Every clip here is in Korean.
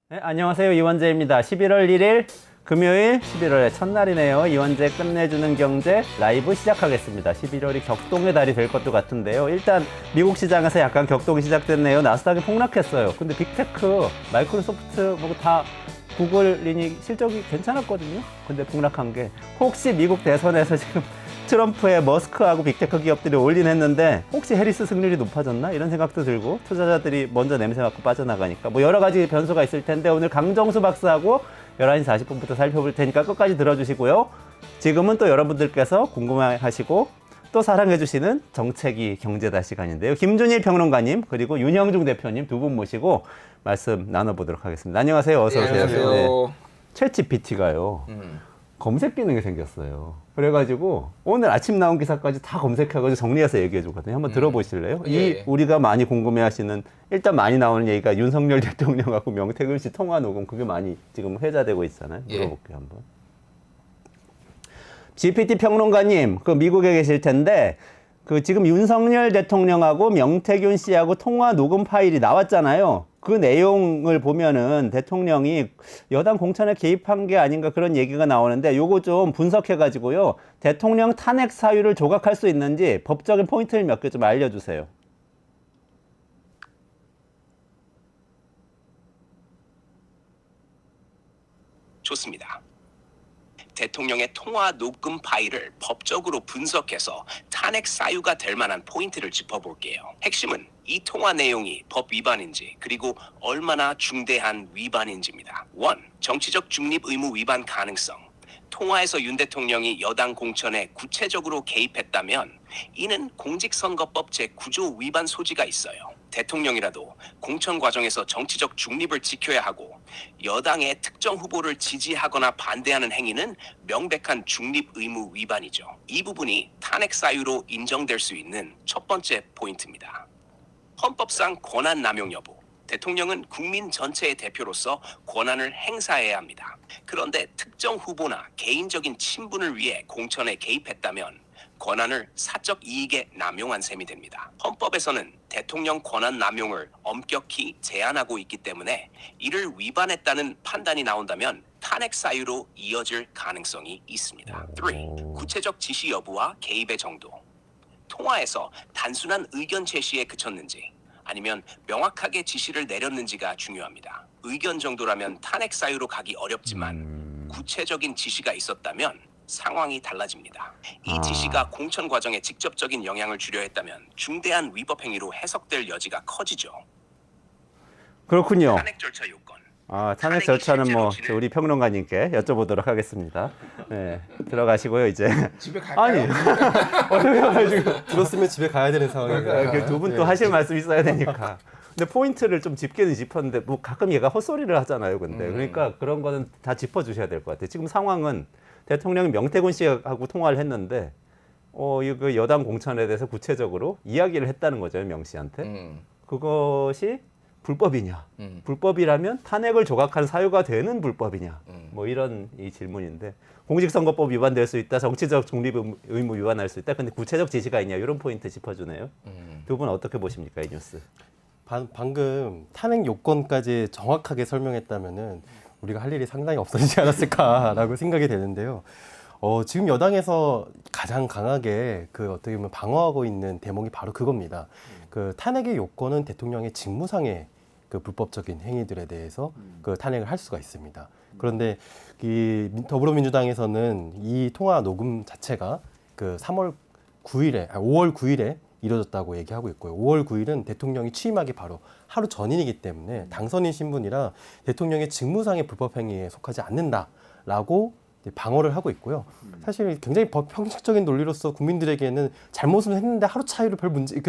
네, 안녕하세요. 이원재입니다. 11월 1일 금요일 11월의 첫날이네요. 이원재 끝내주는 경제 라이브 시작하겠습니다. 11월이 격동의 달이 될 것도 같은데요. 일단 미국 시장에서 약간 격동이 시작됐네요. 나스닥이 폭락했어요. 근데 빅테크, 마이크로소프트 뭐 다 구글이니 실적이 괜찮았거든요. 근데 폭락한 게 혹시 미국 대선에서 지금 트럼프의 머스크하고 빅테크 기업들이 올인했는데 혹시 해리스 승률이 높아졌나? 이런 생각도 들고 투자자들이 먼저 냄새 맡고 빠져나가니까 뭐 여러 가지 변수가 있을 텐데 오늘 강정수 박사하고 11시 40분부터 살펴볼 테니까 끝까지 들어주시고요. 지금은 또 여러분들께서 궁금해하시고 또 사랑해주시는 정책이 경제다 시간인데요. 김준일 평론가님 그리고 윤영중 대표님 두 분 모시고 말씀 나눠보도록 하겠습니다. 안녕하세요. 어서 오세요. 안녕하세요. 네. 챗GPT가요. 검색 기능이 생겼어요. 그래가지고 오늘 아침 나온 기사까지 다 검색해가지고 정리해서 얘기해주거든요. 한번 들어보실래요? 예. 이 우리가 많이 궁금해하시는 일단 많이 나오는 얘기가 윤석열 대통령하고 명태균 씨 통화 녹음 그게 많이 지금 회자되고 있잖아요. 물어볼게요 한번. GPT 평론가님, 그 미국에 계실 텐데 그 지금 윤석열 대통령하고 명태균 씨하고 통화 녹음 파일이 나왔잖아요. 그 내용을 보면은 대통령이 여당 공천에 개입한 게 아닌가 그런 얘기가 나오는데 요거 좀 분석해가지고요. 대통령 탄핵 사유를 조각할 수 있는지 법적인 포인트를 몇 개 좀 알려주세요. 좋습니다. 대통령의 통화 녹음 파일을 법적으로 분석해서 탄핵 사유가 될 만한 포인트를 짚어볼게요. 핵심은 이 통화 내용이 법 위반인지 그리고 얼마나 중대한 위반인지입니다. 1. 정치적 중립 의무 위반 가능성. 통화에서 윤 대통령이 여당 공천에 구체적으로 개입했다면 이는 공직선거법 제9조 위반 소지가 있어요. 대통령이라도 공천 과정에서 정치적 중립을 지켜야 하고 여당의 특정 후보를 지지하거나 반대하는 행위는 명백한 중립 의무 위반이죠. 이 부분이 탄핵 사유로 인정될 수 있는 첫 번째 포인트입니다. 헌법상 권한 남용 여부. 대통령은 국민 전체의 대표로서 권한을 행사해야 합니다. 그런데 특정 후보나 개인적인 친분을 위해 공천에 개입했다면 권한을 사적 이익에 남용한 셈이 됩니다. 헌법에서는 대통령 권한 남용을 엄격히 제한하고 있기 때문에 이를 위반했다는 판단이 나온다면 탄핵 사유로 이어질 가능성이 있습니다. 3. 구체적 지시 여부와 개입의 정도. 통화에서 단순한 의견 제시에 그쳤는지 아니면 명확하게 지시를 내렸는지가 중요합니다. 의견 정도라면 탄핵 사유로 가기 어렵지만 구체적인 지시가 있었다면 상황이 달라집니다. 이 지시가 공천 과정에 직접적인 영향을 주려 했다면 중대한 위법 행위로 해석될 여지가 커지죠. 그렇군요. 탄핵 절차 요건. 탄핵 절차는 뭐 우리 평론가님께 여쭤보도록 하겠습니다. 네, 들어가시고요 이제. 집에 갈까요? 아니 어떻게 해가지고 들었으면 집에 가야 되는 상황이에요. 두 분 또 하실 말씀 있어야 되니까. 근데 포인트를 좀 짚기는 짚었는데 뭐 가끔 얘가 헛소리를 하잖아요. 근데 그러니까 그런 거는 다 짚어주셔야 될 것 같아요. 지금 상황은 대통령이 명태균 씨하고 통화를 했는데 그 여당 공천에 대해서 구체적으로 이야기를 했다는 거죠. 명 씨한테. 그것이 불법이냐? 불법이라면 탄핵을 조각한 사유가 되는 불법이냐? 뭐 이런 이 질문인데 공직선거법 위반될 수 있다, 정치적 중립 의무 위반할 수 있다. 근데 구체적 지시가 있냐? 이런 포인트 짚어주네요. 두 분 어떻게 보십니까 이 뉴스? 방금 탄핵 요건까지 정확하게 설명했다면은 우리가 할 일이 상당히 없어지지 않았을까라고 생각이 되는데요. 지금 여당에서 가장 강하게 그 어떻게 보면 방어하고 있는 대목이 바로 그겁니다. 그 탄핵의 요건은 대통령의 직무상의 그 불법적인 행위들에 대해서 그 탄핵을 할 수가 있습니다. 그런데 이 더불어민주당에서는 이 통화 녹음 자체가 그 5월 9일에 이뤄졌다고 얘기하고 있고요. 5월 9일은 대통령이 취임하기 바로 하루 전이기 때문에 당선인 신분이라 대통령의 직무상의 불법 행위에 속하지 않는다라고 방어를 하고 있고요. 사실 굉장히 형식적인 논리로서 국민들에게는 잘못을 했는데 하루 차이로 별 문제,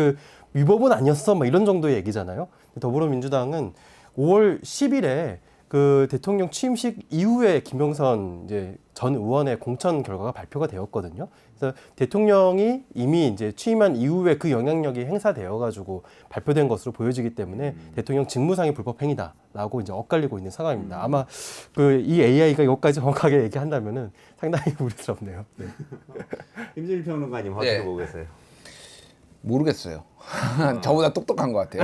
위법은 아니었어, 막 이런 정도의 얘기잖아요. 더불어민주당은 5월 10일에 그 대통령 취임식 이후에 김영선 이제 전 의원의 공천 결과가 발표가 되었거든요. 그래서 대통령이 이미 이제 취임한 이후에 그 영향력이 행사되어 가지고 발표된 것으로 보여지기 때문에 대통령 직무상의 불법 행위다라고 이제 엇갈리고 있는 상황입니다. 아마 이 AI가 이것까지 정확하게 얘기한다면은 상당히 우려스럽네요. 네. 김준일 평론가님 어떻게 네. 보고 계세요? 모르겠어요. 저보다 똑똑한 것 같아요.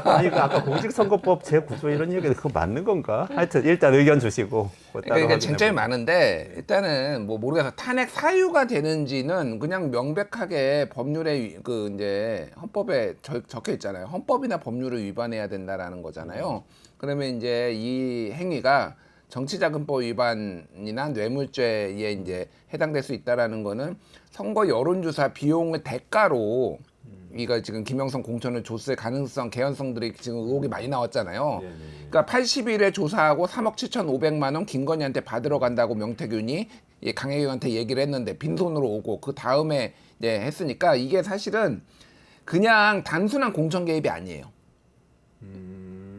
아니 그 아까 공직선거법 제9조 이런 얘기 그거 맞는 건가? 하여튼 일단 의견 주시고 그거 따로 그러니까 확인해 쟁점이 보고. 많은데 일단은 뭐 모르겠어. 탄핵 사유가 되는지는 그냥 명백하게 법률에 그 이제 헌법에 적혀 있잖아요. 헌법이나 법률을 위반해야 된다라는 거잖아요. 그러면 이제 이 행위가 정치자금법 위반이나 뇌물죄에 이제 해당될 수 있다라는 거는 선거 여론조사 비용의 대가로 이거 지금 김영선 공천을 줬을 가능성, 개연성들이 지금 의혹이 많이 나왔잖아요. 그러니까 80일에 조사하고 3억 7,500만 원 김건희한테 받으러 간다고 명태균이 강혜경한테 얘기를 했는데 빈손으로 오고 그 다음에 이제 했으니까 이게 사실은 그냥 단순한 공천 개입이 아니에요.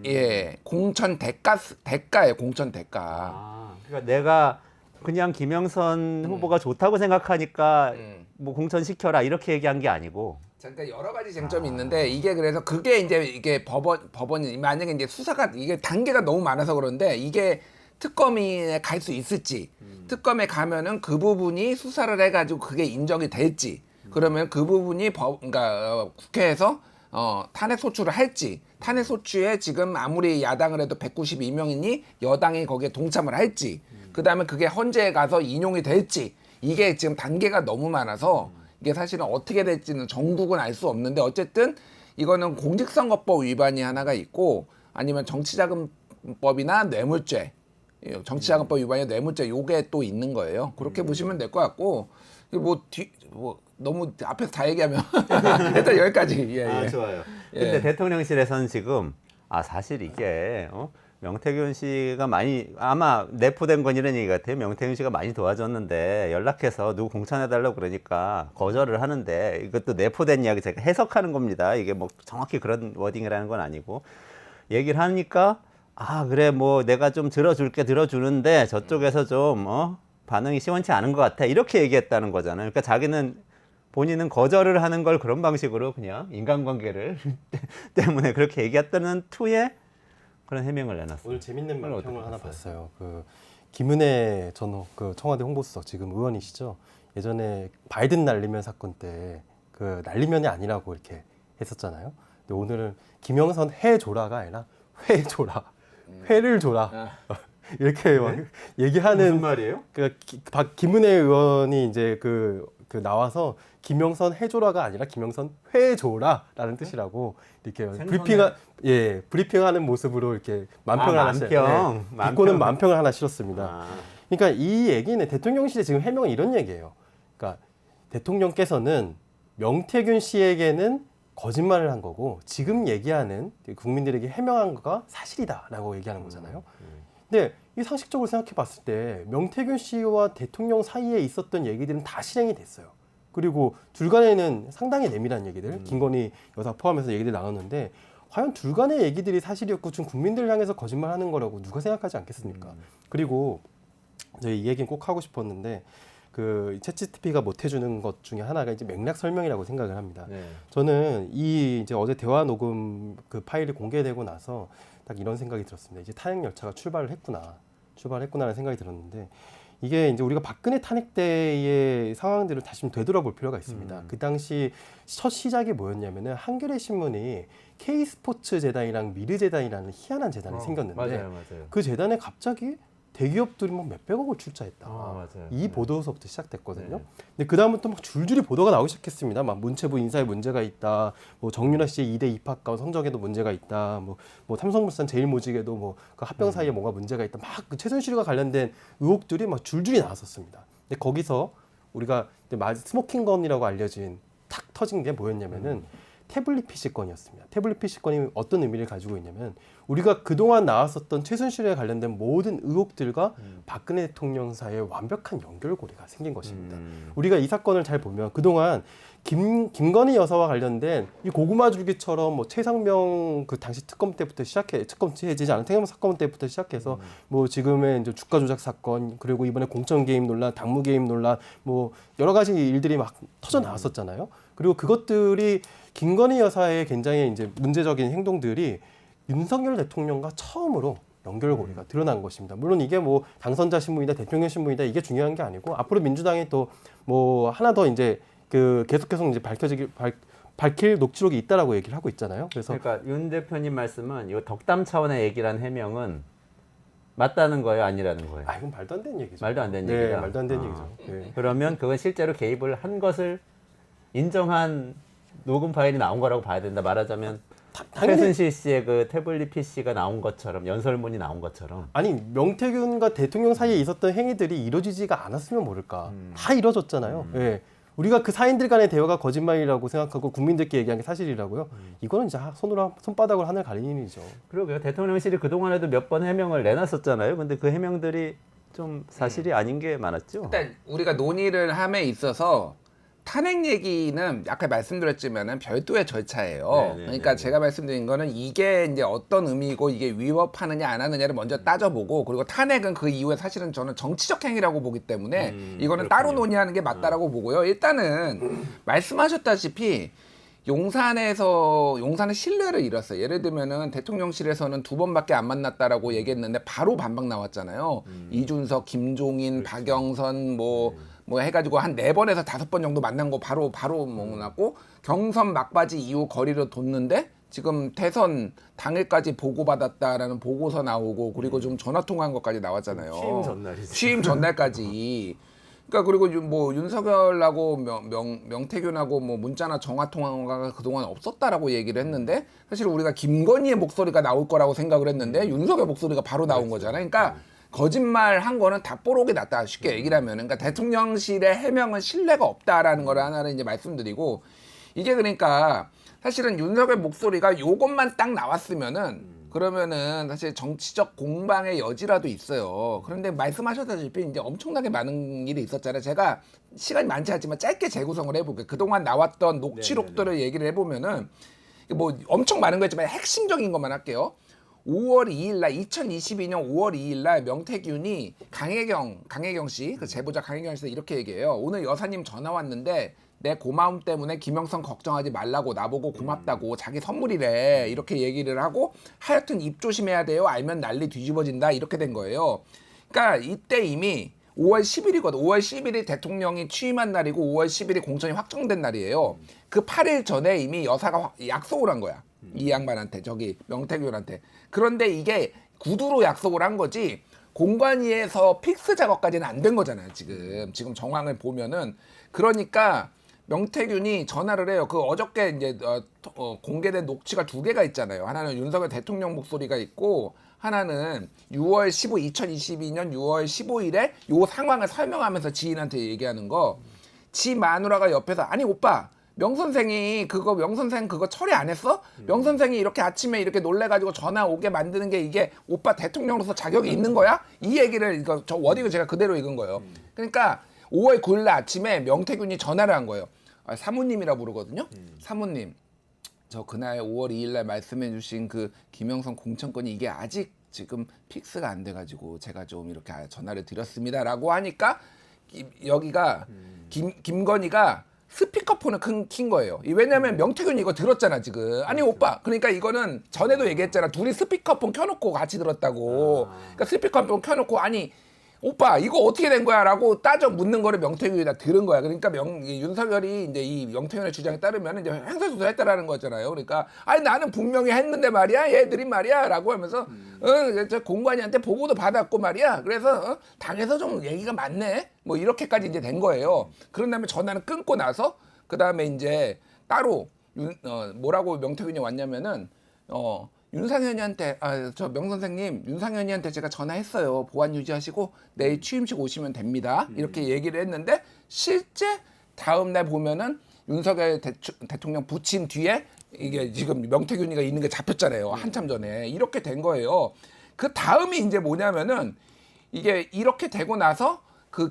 예, 공천 대가예요. 공천 대가. 아, 그러니까 내가 그냥 김영선 후보가 좋다고 생각하니까 뭐 공천 시켜라 이렇게 얘기한 게 아니고. 그러니까 여러 가지 쟁점이 있는데 이게 그래서 그게 이제 이게 법원이 만약에 이제 수사가 이게 단계가 너무 많아서 그런데 이게 특검에 갈 수 있을지 특검에 가면은 그 부분이 수사를 해가지고 그게 인정이 될지 그러면 그 부분이 그러니까 국회에서 탄핵 소추를 할지 탄핵 소추에 지금 아무리 야당을 해도 192명이니 여당이 거기에 동참을 할지 그다음에 그게 헌재에 가서 인용이 될지 이게 지금 단계가 너무 많아서 이게 사실은 어떻게 될지는 정국은 알 수 없는데 어쨌든 이거는 공직선거법 위반이 하나가 있고 아니면 정치자금법이나 뇌물죄 정치자금법 위반이나 뇌물죄 요게 또 있는 거예요. 그렇게 보시면 될 것 같고 뭐 너무 앞에서 다 얘기하면 일단 여기까지. 예, 아 예. 좋아요. 예. 근데 대통령실에서는 지금 사실 이게 명태균 씨가 많이 아마 내포된 건 이런 얘기 같아요. 명태균 씨가 많이 도와줬는데 연락해서 누구 공천해달라고 그러니까 거절을 하는데 이것도 내포된 이야기 제가 해석하는 겁니다. 이게 뭐 정확히 그런 워딩이라는 건 아니고 얘기를 하니까 그래 뭐 내가 좀 들어주는데 저쪽에서 좀 반응이 시원치 않은 것 같아 이렇게 얘기했다는 거잖아요. 그러니까 자기는 본인은 거절을 하는 걸 그런 방식으로 그냥 인간관계를 때문에 그렇게 얘기했다는 투에 그런 해명을 내놨어요. 오늘 재밌는 그걸 말평을 어떻게 하나 봤어요? 봤어요. 그 김은혜 전 청와대 홍보수석 지금 의원이시죠. 예전에 바이든 날리면 사건 때 그 날리면이 아니라고 이렇게 했었잖아요. 근데 오늘은 김영선 해줘라가 아니라 회줘라, 회를 줘라 이렇게 막 얘기하는 무슨 말이에요? 김은혜 의원이 이제 그 나와서 김영선 해줘라가 아니라 김영선 회줘라라는 뜻이라고 이렇게 브리핑하는 모습으로 이렇게 만평을 하나 비꼬는 만평을 하나 실었습니다. 그러니까 이 얘기는 대통령실에 지금 해명은 이런 얘기예요. 그러니까 대통령께서는 명태균 씨에게는 거짓말을 한 거고 지금 얘기하는 국민들에게 해명한 거가 사실이다라고 얘기하는 거잖아요. 근데 이 상식적으로 생각해 봤을 때 명태균 씨와 대통령 사이에 있었던 얘기들은 다 실행이 됐어요. 그리고 둘간에는 상당히 내밀한 얘기들, 김건희 여사 포함해서 얘기들 나눴는데 과연 둘간의 얘기들이 사실이었고 지금 국민들을 향해서 거짓말하는 거라고 누가 생각하지 않겠습니까? 그리고 저희 이 얘기는 꼭 하고 싶었는데 그 챗GPT가 못 해주는 것 중에 하나가 이제 맥락 설명이라고 생각을 합니다. 네. 저는 이제 어제 대화 녹음 그 파일이 공개되고 나서 딱 이런 생각이 들었습니다. 이제 탄핵 열차가 출발했구나라는 생각이 들었는데 이게 이제 우리가 박근혜 탄핵 때의 상황들을 다시 좀 되돌아볼 필요가 있습니다. 그 당시 첫 시작이 뭐였냐면은 한겨레 신문이 K스포츠 재단이랑 미르 재단이라는 희한한 재단이 생겼는데 맞아요. 그 재단에 갑자기 대기업들이 막 몇백억을 출자했다. 맞아요. 이 보도서부터 시작됐거든요. 네. 근데 그 다음부터 막 줄줄이 보도가 나오기 시작했습니다. 막 문체부 인사에 문제가 있다. 뭐 정윤아 씨의 2대 입학 가운 성적에도 문제가 있다. 뭐 삼성물산 제일모직에도 뭐 그 합병 사이에 뭐가 문제가 있다. 막 그 최순실과 관련된 의혹들이 막 줄줄이 나왔었습니다. 근데 거기서 우리가 스모킹건이라고 알려진 탁 터진 게 뭐였냐면은 태블릿 PC건이었습니다. 태블릿 PC건이 어떤 의미를 가지고 있냐면 우리가 그동안 나왔었던 최순실에 관련된 모든 의혹들과 박근혜 대통령 사이에 완벽한 연결고리가 생긴 것입니다. 우리가 이 사건을 잘 보면 그동안 김건희 여사와 관련된 이 고구마 줄기처럼 뭐 최상명 그 당시 특검 때부터 특검 해지지 않은 특검 사건 때부터 시작해서 뭐 지금의 이제 주가 조작 사건 그리고 이번에 공천 개입 논란, 당무 개입 논란 뭐 여러 가지 일들이 막 터져 나왔었잖아요. 그리고 그것들이 김건희 여사의 굉장히 이제 문제적인 행동들이 윤석열 대통령과 처음으로 연결고리가 드러난 것입니다. 물론 이게 뭐 당선자 신분이다, 대통령 신분이다 이게 중요한 게 아니고 앞으로 민주당이 또 뭐 하나 더 이제 그 계속해서 이제 밝힐 녹취록이 있다라고 얘기를 하고 있잖아요. 그래서 그러니까 윤 대표님 말씀은 이 덕담 차원의 얘기란 해명은 맞다는 거예요, 아니라는 거예요? 이건 말도 안 되는 얘기죠. 말도 안 되는 네, 얘기다. 말도 안 되는 얘기죠. 네. 그러면 그건 실제로 개입을 한 것을 인정한 녹음 파일이 나온 거라고 봐야 된다. 말하자면 당연히 최순실 씨의 그 태블릿 PC가 나온 것처럼 연설문이 나온 것처럼 아니 명태균과 대통령 사이에 있었던 행위들이 이루어지지가 않았으면 모를까. 다 이루어졌잖아요. 예. 우리가 그 사인들 간의 대화가 거짓말이라고 생각하고 국민들께 얘기한 게 사실이라고요. 이거는 이제 손바닥으로 하늘 가리는 일이죠. 그러게요. 대통령실이 그동안에도 몇 번 해명을 내놨었잖아요. 근데 그 해명들이 좀 사실이 아닌 게 많았죠. 일단 우리가 논의를 함에 있어서 탄핵 얘기는 아까 말씀드렸지만은 별도의 절차예요. 네네네네. 그러니까 제가 말씀드린 거는 이게 이제 어떤 의미고 이게 위법하느냐 안 하느냐를 먼저 따져보고 그리고 탄핵은 그 이후에 사실은 저는 정치적 행위라고 보기 때문에 이거는 따로 논의하는 게 맞다라고 보고요. 일단은 말씀하셨다시피 용산은 신뢰를 잃었어요. 예를 들면은 대통령실에서는 2번밖에 안 만났다라고 얘기했는데 바로 반박 나왔잖아요. 이준석, 김종인, 박영선 뭐 해가지고 한 4번에서 5번 정도 만난 거 바로 만났고 경선 막바지 이후 거리로 뒀는데 지금 대선 당일까지 보고받았다라는 보고서 나오고 그리고 좀 전화 통화한 것까지 나왔잖아요. 취임 전날이죠. 취임 전날까지. 그러니까 그리고 뭐 윤석열하고 명태균하고 뭐 문자나 전화 통화가 그동안 없었다라고 얘기를 했는데 사실 우리가 김건희의 목소리가 나올 거라고 생각을 했는데 윤석열 목소리가 바로 나온 거잖아요. 그러니까 거짓말 한 거는 다 뽀록이 났다 쉽게 얘기를 하면 그러니까 대통령실의 해명은 신뢰가 없다라는 걸 하나를 이제 말씀드리고 이게 그러니까 사실은 윤석열 목소리가 요것만 딱 나왔으면은 그러면은 사실 정치적 공방의 여지라도 있어요. 그런데 말씀하셨다시피 이제 엄청나게 많은 일이 있었잖아요. 제가 시간이 많지 않지만 짧게 재구성을 해볼게요. 그동안 나왔던 녹취록들을 얘기를 해보면은 뭐 엄청 많은 거였지만 핵심적인 것만 할게요. 5월 2일 날 2022년 5월 2일 날 명태균이 강혜경 씨, 그 제보자 강혜경 씨한테 이렇게 얘기해요. 오늘 여사님 전화 왔는데 내 고마움 때문에 김영선 걱정하지 말라고 나보고 고맙다고 자기 선물이래 이렇게 얘기를 하고 하여튼 입 조심해야 돼요. 알면 난리 뒤집어진다 이렇게 된 거예요. 그러니까 이때 이미 5월 10일이거든. 5월 10일이 대통령이 취임한 날이고 5월 10일이 공천이 확정된 날이에요. 그 8일 전에 이미 여사가 약속을 한 거야. 이 양반한테 저기 명태균한테. 그런데 이게 구두로 약속을 한 거지 공관위에서 픽스 작업까지는 안 된 거잖아요. 지금 정황을 보면은 그러니까 명태균이 전화를 해요. 그 어저께 이제 공개된 녹취가 2개가 있잖아요. 하나는 윤석열 대통령 목소리가 있고 하나는 6월 2022년 6월 15일에 요 상황을 설명하면서 지인한테 얘기하는 거. 지 마누라가 옆에서 아니 오빠 명선생이 명선생 그거 처리 안 했어? 명선생이 이렇게 아침에 이렇게 놀래가지고 전화 오게 만드는 게 이게 오빠 대통령으로서 자격이 있는 거야? 이 얘기를 저 워딩을 제가 그대로 읽은 거예요. 그러니까 5월 9일 날 아침에 명태균이 전화를 한 거예요. 사모님이라 부르거든요. 사모님, 저 그날 5월 2일 날 말씀해 주신 그 김영선 공천권이 이게 아직 지금 픽스가 안 돼가지고 제가 좀 이렇게 전화를 드렸습니다라고 하니까 여기가 김건희가 스피커폰을 킨 거예요. 왜냐면 명태균이 이거 들었잖아 지금. 아니 오빠 그러니까 이거는 전에도 얘기했잖아. 둘이 스피커폰 켜놓고 같이 들었다고. 그러니까 스피커폰 켜놓고 아니 오빠 이거 어떻게 된 거야? 라고 따져 묻는 거를 명태균이다 들은 거야. 그러니까 윤석열이 이제 이 명태균의 주장에 따르면 이제 횡설수설 했다라는 거잖아요. 그러니까 아니 나는 분명히 했는데 말이야 얘들이 말이야 라고 하면서 저 공관위한테 보고도 받았고 말이야. 그래서 당에서 좀 얘기가 많네. 뭐 이렇게까지 이제 된 거예요. 그런 다음에 전화는 끊고 나서 그 다음에 이제 따로 뭐라고 명태균이 왔냐면은 윤상현이한테 저 명선생님 윤상현이한테 제가 전화했어요. 보안 유지하시고 내일 취임식 오시면 됩니다. 이렇게 얘기를 했는데 실제 다음 날 보면은 윤석열 대통령 부친 뒤에 이게 지금 명태균이가 있는 게 잡혔잖아요. 한참 전에 이렇게 된 거예요. 그 다음이 이제 뭐냐면은 이게 이렇게 되고 나서 그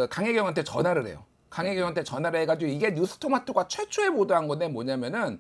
강혜경한테 전화를 해요. 강혜경한테 전화를 해가지고 이게 뉴스토마토가 최초에 보도한 건데 뭐냐면은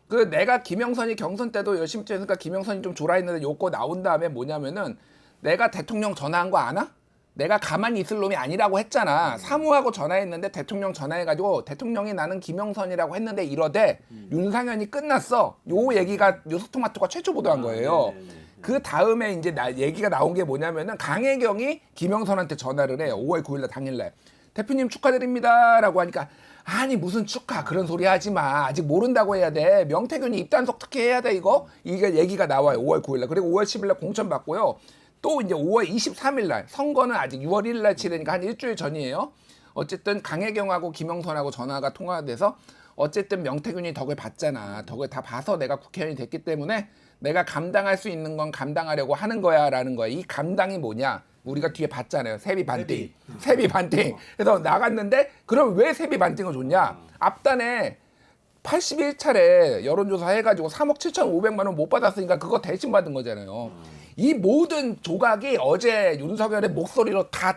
그 내가 김영선이 경선 때도 열심히 뛰었으니까 김영선이 좀 졸아 있는데 요거 나온 다음에 뭐냐면은 내가 대통령 전화한 거 아나? 내가 가만히 있을 놈이 아니라고 했잖아. 사무하고 전화했는데 대통령 전화해가지고 대통령이 나는 김영선이라고 했는데 이러되 윤상현이 끝났어. 요 얘기가 뉴스토마토가 최초 보도한 거예요. 그 다음에 이제 얘기가 나온 게 뭐냐면은 강혜경이 김영선한테 전화를 해요. 5월 9일 날 당일날. 대표님 축하드립니다라고 하니까 아니 무슨 축하 그런 소리 하지 마. 아직 모른다고 해야 돼. 명태균이 입단속 특혜 해야 돼 이거. 이게 얘기가 나와요. 5월 9일 날. 그리고 5월 10일 날 공천 받고요. 또 이제 5월 23일 날 선거는 아직 6월 1일 날 치르니까 한 일주일 전이에요. 어쨌든 강혜경하고 김영선하고 전화가 통화돼서 어쨌든 명태균이 덕을 봤잖아. 덕을 다 봐서 내가 국회의원이 됐기 때문에 내가 감당할 수 있는 건 감당하려고 하는 거야라는 거야. 이 감당이 뭐냐? 우리가 뒤에 봤잖아요. 세비 반띵. 세비 반띵. 그래서 나갔는데 그럼 왜 세비 반띵을 줬냐? 앞단에 81차례 여론조사 해가지고 3억 7,500만 원 못 받았으니까 그거 대신 받은 거잖아요. 이 모든 조각이 어제 윤석열의 목소리로 다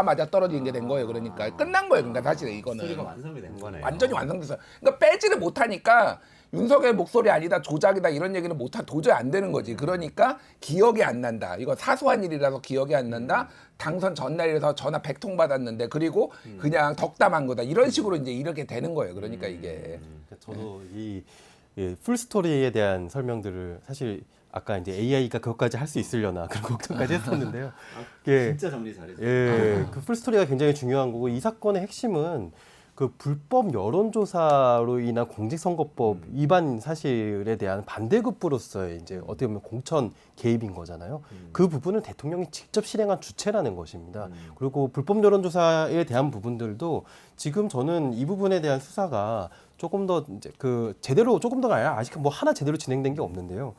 맞아 떨어지는 게 된 거예요. 그러니까 끝난 거예요. 그러니까 사실 이거는 소리가 완성이 된 거네요. 완전히 완성됐어요. 그러니까 빼지를 못하니까 윤석열 목소리 아니다 조작이다 이런 얘기는 도저히 안 되는 거지. 그러니까 기억이 안 난다. 이거 사소한 일이라서 기억이 안 난다. 당선 전날이라서 전화 100통 받았는데 그리고 그냥 덕담한 거다. 이런 식으로 이제 이렇게 되는 거예요. 그러니까 이게 저도 이 풀스토리에 대한 설명들을 사실 아까 이제 AI가 그것까지 할 수 있으려나 그런 걱정까지 했었는데요. 진짜 정리 잘했어요. 그 풀스토리가 굉장히 중요한 거고 이 사건의 핵심은 그 불법 여론조사로 인한 공직선거법 위반 사실에 대한 반대급부로서의 이제 어떻게 보면 공천 개입인 거잖아요. 그 부분은 대통령이 직접 실행한 주체라는 것입니다. 그리고 불법 여론조사에 대한 부분들도 지금 저는 이 부분에 대한 수사가 조금 더 이제 그 제대로 조금 더가 아니라 아직 뭐 하나 제대로 진행된 게 없는데요.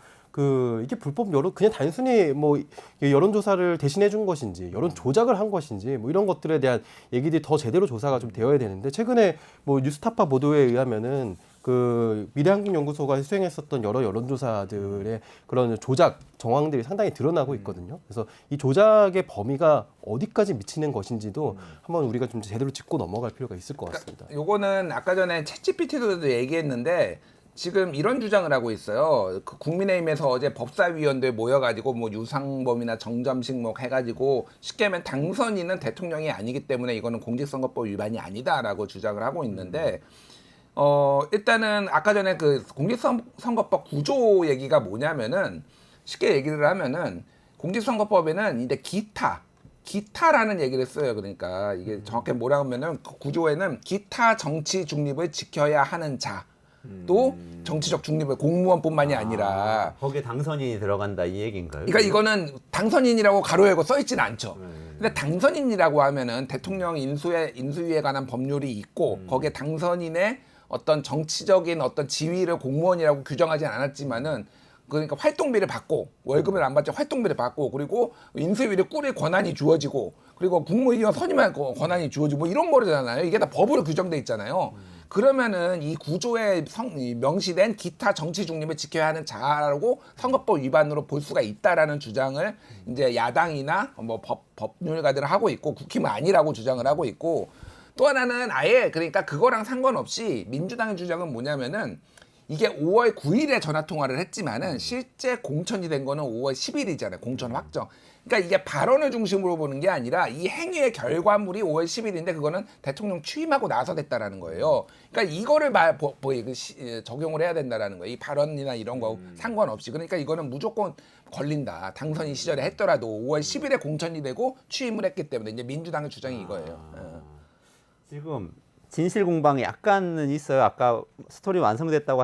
이게 불법 여론 그냥 단순히 뭐 여론조사를 대신해 준 것인지 여론 조작을 한 것인지 뭐 이런 것들에 대한 얘기들이 더 제대로 조사가 좀 되어야 되는데 최근에 뭐 뉴스타파 보도에 의하면은 그 미래한국연구소가 수행했었던 여러 여론조사들의 그런 조작 정황들이 상당히 드러나고 있거든요. 그래서 이 조작의 범위가 어디까지 미치는 것인지도 한번 우리가 좀 제대로 짚고 넘어갈 필요가 있을 것 같습니다. 요거는 아까 전에 챗GPT도 얘기했는데 지금 이런 주장을 하고 있어요. 그 국민의힘에서 어제 법사위원들 모여가지고 뭐 유상범이나 정점식 뭐 해가지고 쉽게 하면 당선인은 대통령이 아니기 때문에 이거는 공직선거법 위반이 아니다라고 주장을 하고 있는데 일단은 아까 전에 그 공직선거법 구조 얘기가 뭐냐면은 쉽게 얘기를 하면은 공직선거법에는 이제 기타라는 얘기를 써요. 그러니까 이게 정확히 뭐라고 하면은 그 구조에는 기타 정치 중립을 지켜야 하는 자. 또 정치적 중립을 공무원뿐만이 아니라 거기에 당선인이 들어간다 이 얘기인가요? 그러니까 이거는 당선인이라고 가로 열고 써 있지는 않죠. 근데 당선인이라고 하면은 대통령 인수위에 관한 법률이 있고 거기에 당선인의 어떤 정치적인 어떤 지위를 공무원이라고 규정하진 않았지만은 그러니까 활동비를 받고 월급을 안 받지 활동비를 받고 그리고 인수위를 꾸릴 권한이 주어지고 그리고 국무위원 선임할 권한이 주어지고 뭐 이런 거잖아요. 이게 다 법으로 규정돼 있잖아요. 그러면은 이 구조에 명시된 기타 정치 중립을 지켜야 하는 자라고 선거법 위반으로 볼 수가 있다라는 주장을 이제 야당이나 뭐 법률가들은 하고 있고 국힘은 아니라고 주장을 하고 있고 또 하나는 아예 그러니까 그거랑 상관없이 민주당의 주장은 뭐냐면은 이게 5월 9일에 전화 통화를 했지만은 실제 공천이 된 거는 5월 10일이잖아요. 공천 확정. 그러니까 이게 발언을 중심으로 보는 게 아니라 이 행위의 결과물이 5월 10일인데 그거는 대통령 취임하고 나서 됐다라는 거예요. 그러니까 이거를 적용을 해야 된다라는 거예요. 이 발언이나 이런 거 상관없이. 그러니까 이거는 무조건 걸린다. 당선인 시절에 했더라도 5월 10일에 공천이 되고 취임을 했기 때문에 이제 민주당의 주장이 이거예요. 지금 진실 공방이 약간은 있어요. 아까 스토리 완성됐다고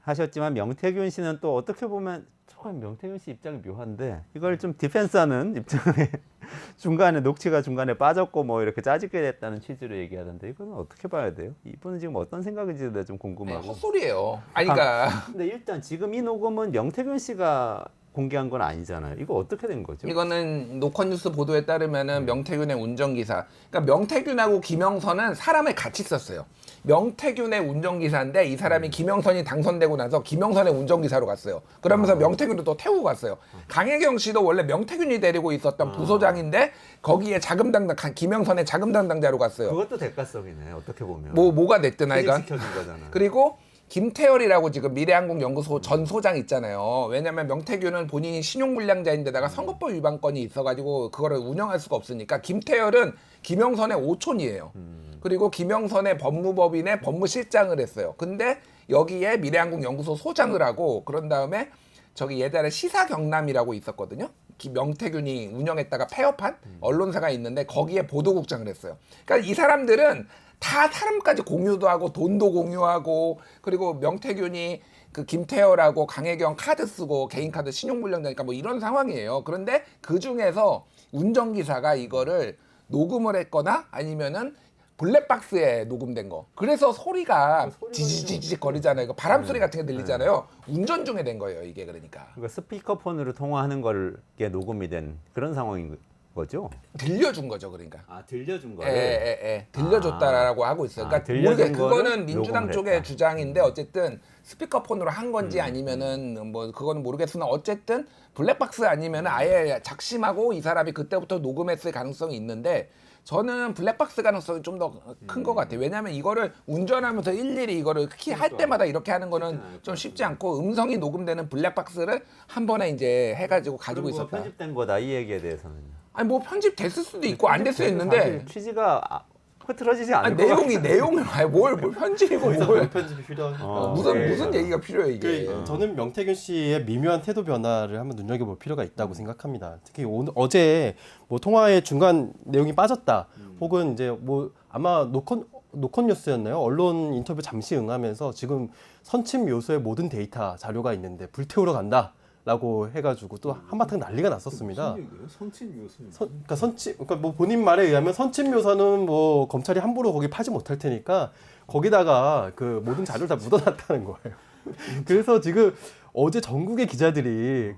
하셨지만 명태균 씨는 또 어떻게 보면 조금 명태균 씨 입장이 묘한데 이걸 좀 디펜스하는 입장에 녹취가 중간에 빠졌고 뭐 이렇게 짜집게 됐다는 취지로 얘기하던데 이거는 어떻게 봐야 돼요? 이분은 지금 어떤 생각인지 내가 좀 궁금하고. 헛소리예요. 아니 그러니까 근데 일단 지금 이 녹음은 명태균 씨가 공개한 건 아니잖아요. 이거 어떻게 된 거죠? 이거는 노컷뉴스 보도에 따르면은 명태균의 운전기사. 그러니까 명태균하고 김영선은 사람을 같이 썼어요. 명태균의 운전기사인데 이 사람이 김영선이 당선되고 나서 김영선의 운전기사로 갔어요. 그러면서 명태균을 또 태우고 갔어요. 강혜경 씨도 원래 명태균이 데리고 있었던 부소장인데 거기에 자금 담당 김영선의 자금 담당자로 갔어요. 그것도 대가성이네. 어떻게 보면. 뭐가 됐든 하여간. 퇴직시켜준 거잖아. 그리고 김태열이라고 지금 미래한국연구소 전 소장 있잖아요. 왜냐면 명태균은 본인이 신용불량자인데다가 선거법 위반건이 있어가지고 그거를 운영할 수가 없으니까 김태열은 김영선의 오촌이에요. 그리고 김영선의 법무법인의 법무실장을 했어요. 근데 여기에 미래한국연구소 소장을 하고 그런 다음에 저기 예전에 시사경남이라고 있었거든요. 명태균이 운영했다가 폐업한 언론사가 있는데 거기에 보도국장을 했어요. 그러니까 이 사람들은 다 사람까지 공유도 하고 돈도 공유하고 그리고 명태균이 그 김태열하고 강혜경 카드 쓰고 개인 카드 신용불량자니까 뭐 이런 상황이에요. 그런데 그 중에서 운전기사가 이거를 녹음을 했거나 아니면은 블랙박스에 녹음된 거. 그래서 소리가 지지지직 거리잖아요. 이거 바람 소리 같은 게 들리잖아요. 운전 중에 된 거예요, 이게 그러니까. 그러니까 스피커폰으로 통화하는 게 녹음이 된 그런 상황인 거죠? 들려준 거죠, 그러니까. 아, 들려준 예, 거를. 예, 예. 들려줬다라고 하고 있어요. 그러니까 들려준 모르게 거를 그거는 민주당 녹음을 쪽의 했다. 주장인데 어쨌든 스피커폰으로 한 건지 아니면은 뭐 그거는 모르겠으나 어쨌든 블랙박스 아니면은 아예 작심하고 이 사람이 그때부터 녹음했을 가능성이 있는데 저는 블랙박스 가능성이 좀 더 큰 것 같아요. 왜냐하면 이거를 운전하면서 일일이 이거를 할 때마다 이렇게 하는 거는 좀 쉽지 않고 음성이 녹음되는 블랙박스를 한 번에 이제 해가지고 가지고 있었다. 편집된 거다 이 얘기에 대해서는. 아니 뭐 편집됐을 수도 있고 안 될 수도 있는데 사실 취지가 흐트러지지 않을 아니, 것 같아요. 내용을 아예 뭘 편집이고 거기서 뭘 편집이 필요한. 무슨 얘기가 필요해 이게. 저는 명태균 씨의 미묘한 태도 변화를 한번 눈여겨볼 필요가 있다고 생각합니다. 특히 어제 뭐 통화의 중간 내용이 빠졌다, 혹은 이제 뭐 아마 노컷 뉴스였나요? 언론 인터뷰 잠시 응하면서 지금 선침 묘소의 모든 데이터 자료가 있는데 불태우러 간다라고 해가지고 또 한바탕 난리가 났었습니다. 선친 묘수. 그러니까 뭐 본인 말에 의하면 선침 묘사는 뭐 검찰이 함부로 거기 파지 못할 테니까 거기다가 그 모든 자료를 다 묻어놨다는 거예요. 그래서 지금 어제 전국의 기자들이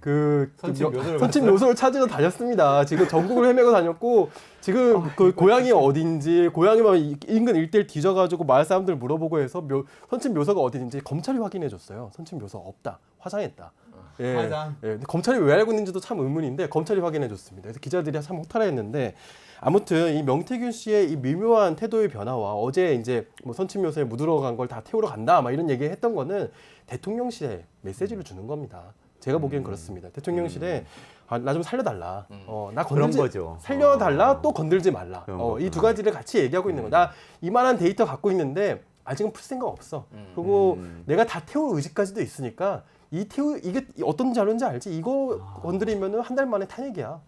선침 묘소를 찾으러 다녔습니다. 지금 전국을 헤매고 다녔고 지금 그 고향이 어딘지 고향이 인근 일대를 뒤져가지고 마을 사람들 물어보고 해서 선침 묘소가 어딘지 검찰이 확인해줬어요. 선침 묘소 없다, 화장했다. 예, 화장. 예, 근데 검찰이 왜 알고 있는지도 참 의문인데 검찰이 확인해줬습니다. 그래서 기자들이 참 허탈해했는데 아무튼 이 명태균 씨의 이 미묘한 태도의 변화와 어제 이제 뭐 선침 묘소에 묻으러 간 걸 다 태우러 간다 막 이런 얘기 했던 거는 대통령실에 메시지를 주는 겁니다. 제가 보기엔 그렇습니다. 대통령실에 나 좀 살려달라. 나 그런 건들지 거죠. 살려달라, 또 건들지 말라. 그런 이 두 가지를 같이 얘기하고 있는 거. 나 이만한 데이터 갖고 있는데 아직은 풀 생각 없어. 그리고 내가 다 태울 의지까지도 있으니까 이게 어떤 자료인지 알지? 이거 건드리면은 한 달 만에 탄핵이야.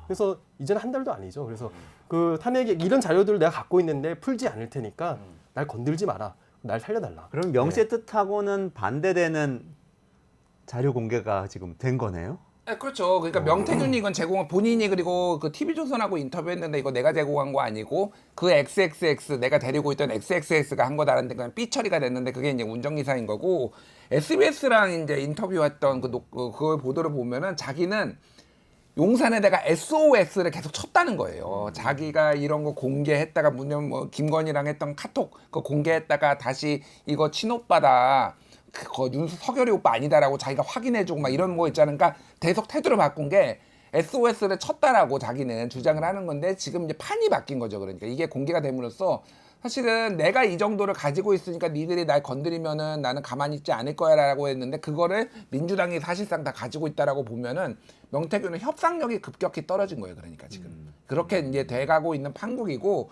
그래서 이제는 한 달도 아니죠. 그래서 그 탄핵 이런 자료들을 내가 갖고 있는데 풀지 않을 테니까 날 건들지 마라. 날 살려달라. 그럼 명시의 뜻하고는 반대되는 자료 공개가 지금 된 거네요? 네, 그렇죠. 그러니까 명태균이 이건 제공한 본인이 그리고 그 TV조선하고 인터뷰했는데 이거 내가 제공한 거 아니고 그 XXX 내가 데리고 있던 XXX가 한 거다라는데 그냥 삐 처리가 됐는데 그게 이제 운전기사인 거고 SBS랑 이제 인터뷰했던 그걸 보도를 보면은 자기는 용산에다가 SOS를 계속 쳤다는 거예요. 자기가 이런 거 공개했다가 뭐 김건희랑 했던 카톡 그 공개했다가 다시 이거 친오빠다. 그거 서결이 오빠 아니다라고 자기가 확인해주고 막 이런 거 있잖아요. 그러니까 계속 태도를 바꾼 게 SOS를 쳤다라고 자기는 주장을 하는 건데 지금 이제 판이 바뀐 거죠. 그러니까 이게 공개가 됨으로써 사실은 내가 이 정도를 가지고 있으니까 니들이 날 건드리면은 나는 가만히 있지 않을 거야라고 했는데 그거를 민주당이 사실상 다 가지고 있다라고 보면은 명태균은 협상력이 급격히 떨어진 거예요. 그러니까 지금 그렇게 이제 돼가고 있는 판국이고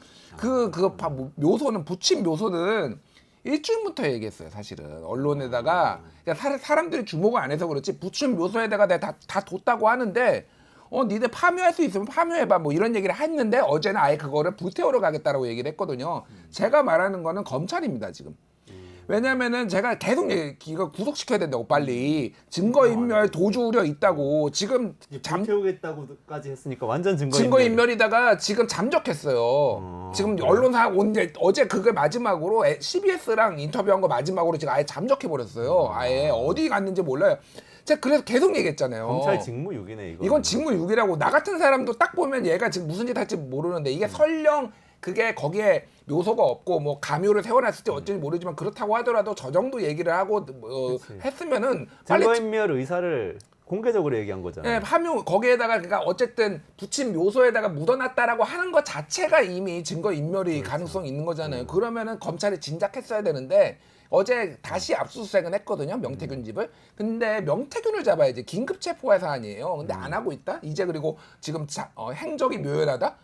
묘소는 붙인 묘소는 일주일부터 얘기했어요. 사실은 언론에다가 그러니까 사람들이 주목을 안 해서 그렇지 붙인 묘소에다가 내가 다 뒀다고 하는데 니들 파묘할 수 있으면 파묘해봐 뭐 이런 얘기를 했는데 어제는 아예 그거를 불태우러 가겠다라고 얘기를 했거든요. 제가 말하는 거는 검찰입니다 지금. 왜냐면은 제가 계속 이거 구속시켜야 된다고 빨리 증거인멸 도주 우려 있다고 지금 태우겠다고까지 했으니까 완전 증거인멸이다가 지금 잠적했어요. 지금 언론사 온데 어제 그걸 마지막으로 CBS랑 인터뷰한 거 마지막으로 지금 아예 잠적해버렸어요. 아예 어디 갔는지 몰라요. 제가 그래서 계속 얘기했잖아요. 검찰 직무유기네 이거. 이건 직무유기라고 나 같은 사람도 딱 보면 얘가 지금 무슨 짓 할지 모르는데 이게 설령 그게 거기에 묘소가 없고 뭐 가묘를 세워놨을지 어쩐지 모르지만 그렇다고 하더라도 저 정도 얘기를 하고 했으면은 빨리 증거인멸 의사를 공개적으로 얘기한 거잖아요. 네, 파묘 거기에다가 그러니까 어쨌든 붙인 묘소에다가 묻어놨다라고 하는 것 자체가 이미 증거인멸이 가능성이 있는 거잖아요. 그러면은 검찰이 진작했어야 되는데 어제 다시 압수수색은 했거든요. 명태균 집을. 근데 명태균을 잡아야지. 긴급 체포할 사안이에요. 근데 안 하고 있다. 이제 그리고 지금 행적이 묘연하다.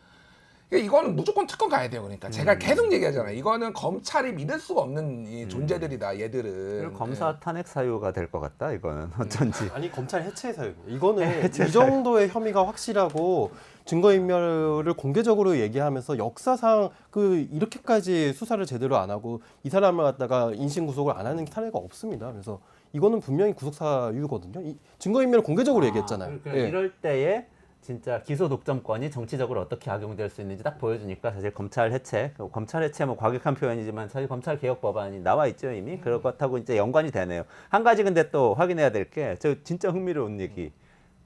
이거는 무조건 특검 가야 돼요. 그러니까 제가 계속 얘기하잖아요. 이거는 검찰이 믿을 수가 없는 이 존재들이다. 얘들은. 그리고 검사 탄핵 사유가 될 것 같다. 이거는 어쩐지. 아니 검찰 해체 사유입니다. 이거는 이 정도의 혐의가 확실하고 증거인멸을 공개적으로 얘기하면서 역사상 그 이렇게까지 수사를 제대로 안 하고 이 사람을 갖다가 인신 구속을 안 하는 탄핵가 없습니다. 그래서 이거는 분명히 구속 사유거든요. 이 증거인멸을 공개적으로 얘기했잖아요. 그러니까 예. 이럴 때에 진짜 기소 독점권이 정치적으로 어떻게 악용될 수 있는지 딱 보여주니까 사실 검찰 해체 뭐 과격한 표현이지만 사실 검찰 개혁 법안이 나와 있죠 이미. 그렇다고 이제 연관이 되네요. 한 가지 근데 또 확인해야 될 게 저 진짜 흥미로운 얘기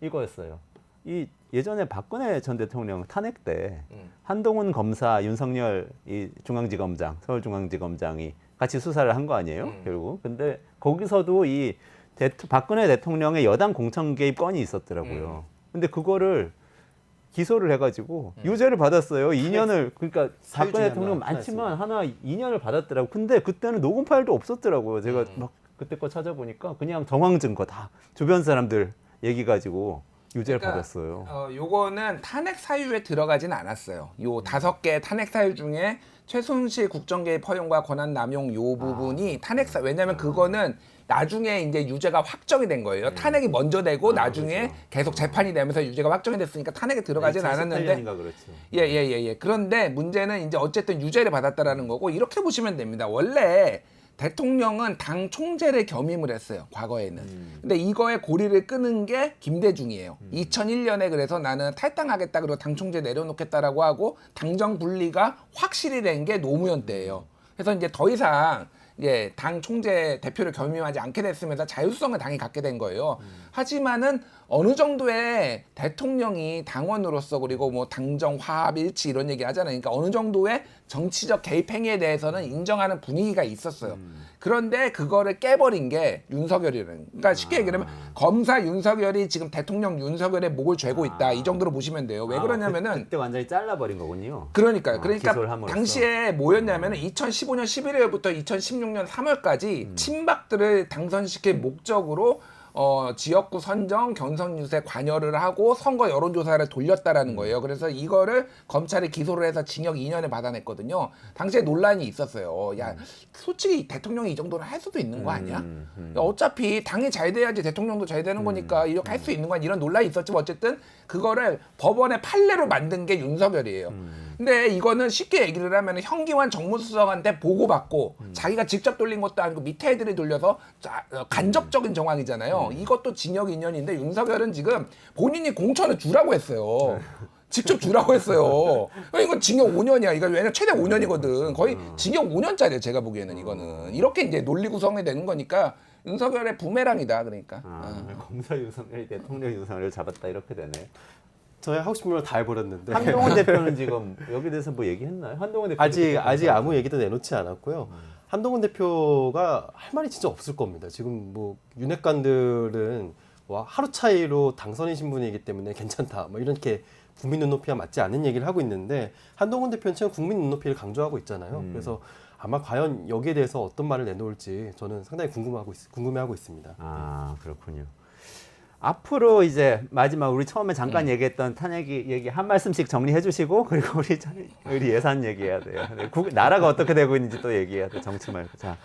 이거였어요. 이 예전에 박근혜 전 대통령 탄핵 때 한동훈 검사, 윤석열 이 중앙지검장, 서울중앙지검장이 같이 수사를 한 거 아니에요? 결국. 근데 거기서도 이 박근혜 대통령의 여당 공천 개입 건이 있었더라고요. 근데 그거를 기소를 해가지고 유죄를 받았어요. 2년을 그러니까 사유 박근혜 중에 대통령 하나 많지만 하나 2년을 받았더라고요. 근데 그때는 녹음 파일도 없었더라고요. 제가 막 그때 거 찾아보니까 그냥 정황 증거 다 주변 사람들 얘기 가지고 유죄를 받았어요. 요거는 탄핵 사유에 들어가진 않았어요. 요 5개 탄핵 사유 중에 최순실 국정개입 허용과 권한 남용 요 부분이 탄핵 사유. 왜냐면 그거는 나중에 이제 유죄가 확정이 된 거예요. 탄핵이 먼저 되고 나중에 그렇죠. 계속 재판이 되면서 유죄가 확정이 됐으니까 탄핵에 들어가진 않았는데 2018년인가 그렇죠. 예. 그런데 문제는 이제 어쨌든 유죄를 받았다라는 거고 이렇게 보시면 됩니다. 원래 대통령은 당 총재를 겸임을 했어요. 과거에는. 근데 이거에 고리를 끄는 게 김대중이에요. 2001년에 그래서 나는 탈당하겠다 그리고 당 총재 내려놓겠다라고 하고 당정 분리가 확실히 된 게 노무현 때예요. 그래서 이제 더 이상 이제 당 총재 대표를 겸임하지 않게 됐으면서 자율성을 당이 갖게 된 거예요. 하지만은 어느 정도의 대통령이 당원으로서 그리고 뭐 당정 화합 일치 이런 얘기 하잖아요. 그러니까 어느 정도의 정치적 개입 행위에 대해서는 인정하는 분위기가 있었어요. 그런데 그거를 깨버린 게 윤석열이라는. 그러니까 쉽게 얘기하면 검사 윤석열이 지금 대통령 윤석열의 목을 죄고 있다. 이 정도로 보시면 돼요. 왜 그러냐면은 그때 완전히 잘라버린 거군요. 그러니까요. 그러니까 기소를 함으로써. 당시에 뭐였냐면은 2015년 11월부터 2016년 3월까지 친박들을 당선시킬 목적으로 지역구 선정, 경선 유세 관여를 하고 선거 여론조사를 돌렸다라는 거예요. 그래서 이거를 검찰이 기소를 해서 징역 2년을 받아냈거든요. 당시에 논란이 있었어요. 야, 솔직히 대통령이 이 정도는 할 수도 있는 거 아니야? 어차피 당이 잘 돼야지 대통령도 잘 되는 거니까 이렇게 할 수 있는 거야. 이런 논란이 있었지만 어쨌든 그거를 법원의 판례로 만든 게 윤석열이에요. 근데 이거는 쉽게 얘기를 하면 현기환 정무수석한테 보고받고 자기가 직접 돌린 것도 아니고 밑에 애들이 돌려서 간접적인 정황이잖아요. 이것도 징역 2년인데 윤석열은 지금 본인이 공천을 주라고 했어요. 직접 주라고 했어요. 이건 징역 5년이야. 이거 왜냐면 최대 5년이거든. 거의 징역 5년짜리예요. 제가 보기에는 이거는. 이렇게 이제 논리 구성이 되는 거니까 윤석열의 부메랑이다. 그러니까. 검사 윤석열이 대통령 윤석열을 잡았다 이렇게 되네. 저희 하고 싶은 말 다 해버렸는데 한동훈 대표는 지금 여기 대해서 뭐 얘기했나요? 한동훈 대표 아직 아무 얘기도 내놓지 않았고요. 한동훈 대표가 할 말이 진짜 없을 겁니다. 지금 뭐 윤핵관들은 하루 차이로 당선이신 분이기 때문에 괜찮다. 뭐 이렇게 국민 눈높이와 맞지 않는 얘기를 하고 있는데 한동훈 대표는 지금 국민 눈높이를 강조하고 있잖아요. 그래서 아마 과연 여기에 대해서 어떤 말을 내놓을지 저는 상당히 궁금해하고 있습니다. 아 그렇군요. 앞으로 이제 마지막 우리 처음에 잠깐 얘기했던 탄핵 얘기 한 말씀씩 정리해 주시고 그리고 우리 예산 얘기해야 돼요. 나라가 어떻게 되고 있는지 또 얘기해야 돼. 정치 말고. 자,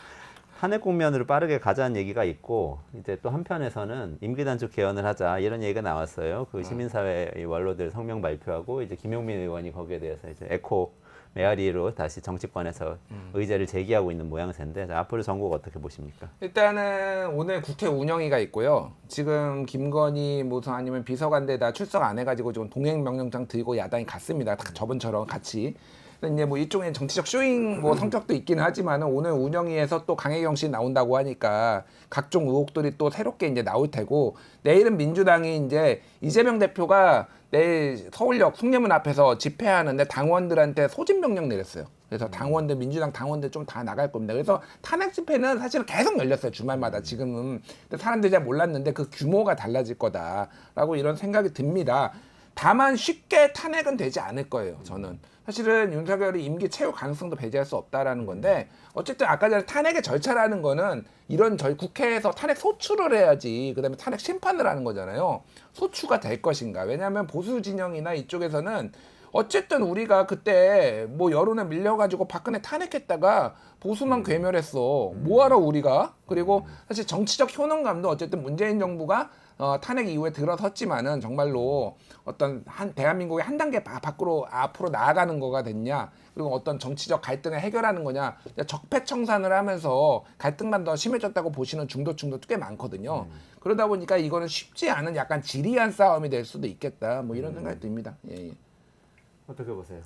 탄핵 국면으로 빠르게 가자는 얘기가 있고 이제 또 한편에서는 임기단축 개헌을 하자 이런 얘기가 나왔어요. 그 시민사회 원로들 성명 발표하고 이제 김용민 의원이 거기에 대해서 이제 에코 메아리로 다시 정치권에서 의제를 제기하고 있는 모양새인데 자, 앞으로 전국 어떻게 보십니까? 일단은 오늘 국회 운영위가 있고요. 지금 김건희 무슨 아니면 비서관들 다 출석 안 해가지고 지금 동행명령장 들고 야당이 갔습니다. 다 저번처럼 같이. 근데 이제 뭐 일종의 정치적 쇼잉 뭐 성격도 있기는 하지만은 오늘 운영위에서 또 강혜경 씨 나온다고 하니까 각종 의혹들이 또 새롭게 이제 나올 테고 내일은 민주당이 이제 이재명 대표가 내일 서울역 숭례문 앞에서 집회하는데 당원들한테 소집 명령 내렸어요. 그래서 당원들 민주당 당원들 좀 다 나갈 겁니다. 그래서 탄핵 집회는 사실은 계속 열렸어요. 주말마다 지금은. 근데 사람들이 잘 몰랐는데 그 규모가 달라질 거다라고 이런 생각이 듭니다. 다만 쉽게 탄핵은 되지 않을 거예요. 저는 사실은 윤석열이 임기 채울 가능성도 배제할 수 없다라는 건데 어쨌든 아까 전에 탄핵의 절차라는 거는 이런 저희 국회에서 탄핵 소추를 해야지 그다음에 탄핵 심판을 하는 거잖아요. 소추가 될 것인가? 왜냐하면 보수 진영이나 이쪽에서는 어쨌든 우리가 그때 뭐 여론에 밀려가지고 박근혜 탄핵했다가 보수만 괴멸했어. 뭐하러 우리가? 그리고 사실 정치적 효능감도 어쨌든 문재인 정부가 탄핵 이후에 들어섰지만은 정말로 어떤 대한민국의 한 단계 밖으로 앞으로 나아가는 거가 됐냐? 그리고 어떤 정치적 갈등을 해결하는 거냐? 적폐청산을 하면서 갈등만 더 심해졌다고 보시는 중도층도 꽤 많거든요. 그러다 보니까 이거는 쉽지 않은 약간 지리한 싸움이 될 수도 있겠다. 뭐 이런 생각이 듭니다. 예, 예. 어떻게 보세요?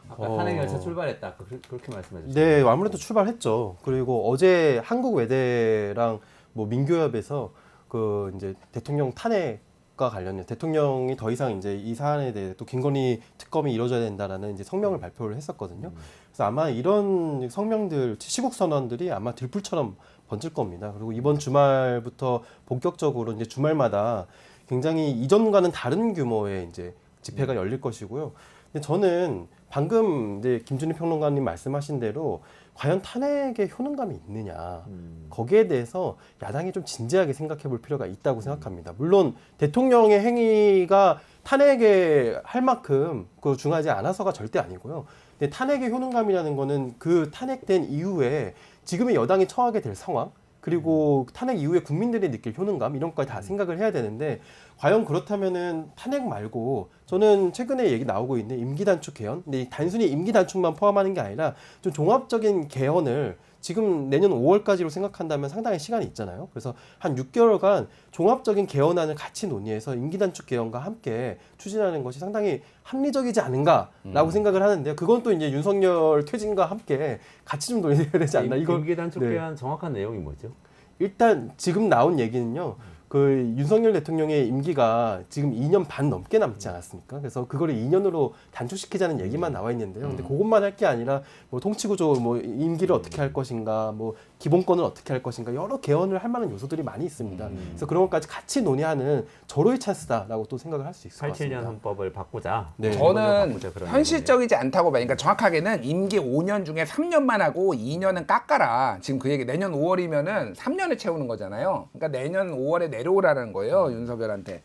아까 탄핵 열차 출발했다. 그렇게 말씀해 주셨어요. 네, 아무래도 출발했죠. 그리고 어제 한국외대랑 뭐 민교협에서 그 이제 대통령 탄핵과 관련해 대통령이 더 이상 이제 이 사안에 대해 또 김건희 특검이 이루어져야 된다라는 이제 성명을 발표를 했었거든요. 그래서 아마 이런 성명들, 시국 선언들이 아마 들불처럼 번질 겁니다. 그리고 이번 주말부터 본격적으로 이제 주말마다 굉장히 이전과는 다른 규모의 이제 집회가 열릴 것이고요. 근데 저는 방금 이제 김준일 평론가님 말씀하신 대로 과연 탄핵에 효능감이 있느냐 거기에 대해서 야당이 좀 진지하게 생각해 볼 필요가 있다고 생각합니다. 물론 대통령의 행위가 탄핵에 할 만큼 그 중하지 않아서가 절대 아니고요. 근데 탄핵의 효능감이라는 거는 그 탄핵된 이후에 지금의 여당이 처하게 될 상황 그리고 탄핵 이후에 국민들이 느낄 효능감 이런 것까지 다 생각을 해야 되는데 과연 그렇다면은 탄핵 말고 저는 최근에 얘기 나오고 있는 임기 단축 개헌 근데 단순히 임기 단축만 포함하는 게 아니라 좀 종합적인 개헌을 지금 내년 5월까지로 생각한다면 상당히 시간이 있잖아요. 그래서 한 6개월간 종합적인 개헌안을 같이 논의해서 임기 단축 개헌과 함께 추진하는 것이 상당히 합리적이지 않은가라고 생각을 하는데요. 그건 또 이제 윤석열 퇴진과 함께 같이 좀 논의해야 되지 않나. 이거 임기 단축 네. 개헌 정확한 내용이 뭐죠? 일단 지금 나온 얘기는요. 그 윤석열 대통령의 임기가 지금 2년 반 넘게 남지 않았습니까? 그래서 그거를 2년으로 단축시키자는 얘기만 나와 있는데요. 근데 그것만 할 게 아니라 뭐 통치구조, 뭐 임기를 어떻게 할 것인가, 뭐 기본권을 어떻게 할 것인가 여러 개헌을 할 만한 요소들이 많이 있습니다. 그래서 그런 것까지 같이 논의하는 절호의 찬스다라고 또 생각을 할 수 있을 것 87년 같습니다. 헌법을 바꾸자. 네. 저는 바꾸자, 그런 현실적이지 않다고 봐요. 그러니까 정확하게는 임기 5년 중에 3년만 하고 2년은 깎아라. 지금 그 얘기 내년 5월이면은 3년을 채우는 거잖아요. 그러니까 내년 5월에 내려오라는 거예요. 윤석열한테.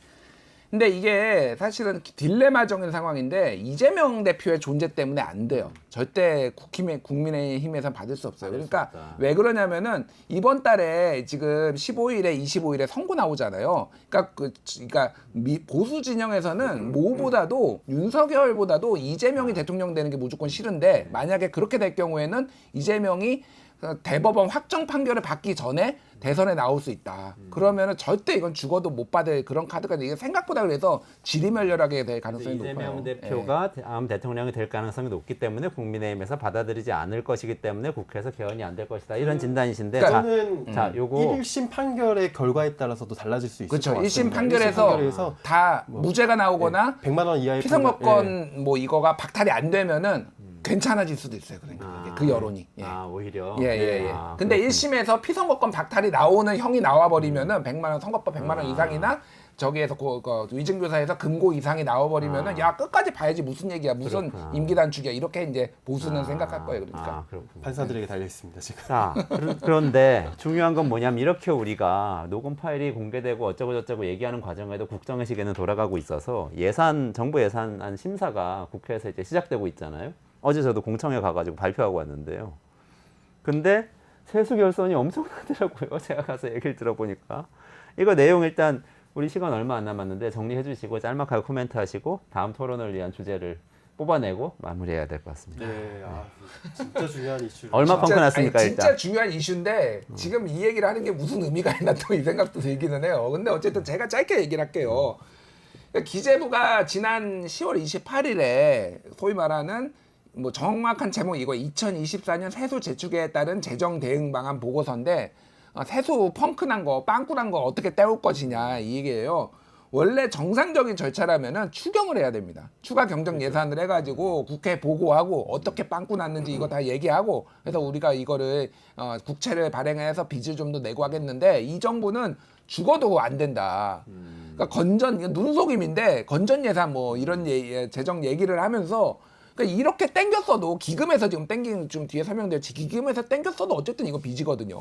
근데 이게 사실은 딜레마적인 상황인데 이재명 대표의 존재 때문에 안 돼요. 절대 국민의힘에서 받을 수 없어요. 그러니까 왜 그러냐면은 이번 달에 지금 15일에 25일에 선거 나오잖아요. 그러니까 보수 진영에서는 뭐보다도 윤석열보다도 이재명이 대통령 되는 게 무조건 싫은데 만약에 그렇게 될 경우에는 이재명이 대법원 확정 판결을 받기 전에 대선에 나올 수 있다. 그러면은 절대 이건 죽어도 못 받을 그런 카드가 이게 생각보다 그래서 지리멸렬하게 될 가능성이 높아요. 이재명 대표가 다음 대통령이 될 가능성이 높기 때문에 국민의힘에서 받아들이지 않을 것이기 때문에 국회에서 개헌이 안 될 것이다. 이런 진단이신데 저는 자, 요거 1심 판결의 결과에 따라서도 달라질 수 있을 그렇죠. 것 같습니다. 1심 판결에서 다 무죄가 나오거나 100만 원 이하의 피선거권 뭐 이거가 박탈이 안 되면은 괜찮아질 수도 있어요. 그러니까 이게 그 여론이. 예. 오히려. 예. 아, 근데 그렇군요. 1심에서 피선거권 박탈이 나오는 형이 나와버리면은 100만 원 선거법 100만 원 이상이나 저기에서 그 위증교사에서 금고 이상이 나와버리면은 야 끝까지 봐야지 무슨 얘기야 무슨 그렇구나. 임기 단축이야 이렇게 이제 보수는 생각할 거예요. 그러니까. 그렇군요. 판사들에게 달려 있습니다 지금. 자, 그런데 중요한 건 뭐냐면 이렇게 우리가 녹음 파일이 공개되고 어쩌고저쩌고 얘기하는 과정에도 국정의 시계는 돌아가고 있어서 정부 예산안 심사가 국회에서 이제 시작되고 있잖아요. 어제 저도 공청회 가가지고 발표하고 왔는데요. 근데 세수 결손이 엄청나더라고요. 제가 가서 얘기를 들어보니까. 이거 내용 일단 우리 시간 얼마 안 남았는데 정리해 주시고 짤막하게 코멘트 하시고 다음 토론을 위한 주제를 뽑아내고 마무리해야 될 것 같습니다. 네, 진짜 중요한 이슈. 얼마큼 났습니까 아니, 진짜 일단? 중요한 이슈인데 지금 이 얘기를 하는 게 무슨 의미가 있나 또 이 생각도 들기는 해요. 근데 어쨌든 제가 짧게 얘기를 할게요. 그러니까 기재부가 지난 10월 28일에 소위 말하는 뭐 정확한 제목이 이거 2024년 세수 재축에 따른 재정 대응 방안 보고서인데 세수 펑크난 거 빵꾸난 거 어떻게 때울 것이냐 이 얘기예요. 원래 정상적인 절차라면은 추경을 해야 됩니다. 추가 경정 예산을 해가지고 국회 보고하고 어떻게 빵꾸 났는지 이거 다 얘기하고 그래서 우리가 이거를 국채를 발행해서 빚을 좀 더 내고 하겠는데 이 정부는 죽어도 안 된다. 그러니까 건전 눈속임인데 건전 예산 뭐 이런 재정 얘기를 하면서 그러니까 이렇게 땡겼어도 기금에서 지금 땡긴 좀 뒤에 설명드렸지 기금에서 땡겼어도 어쨌든 이거 빚이거든요.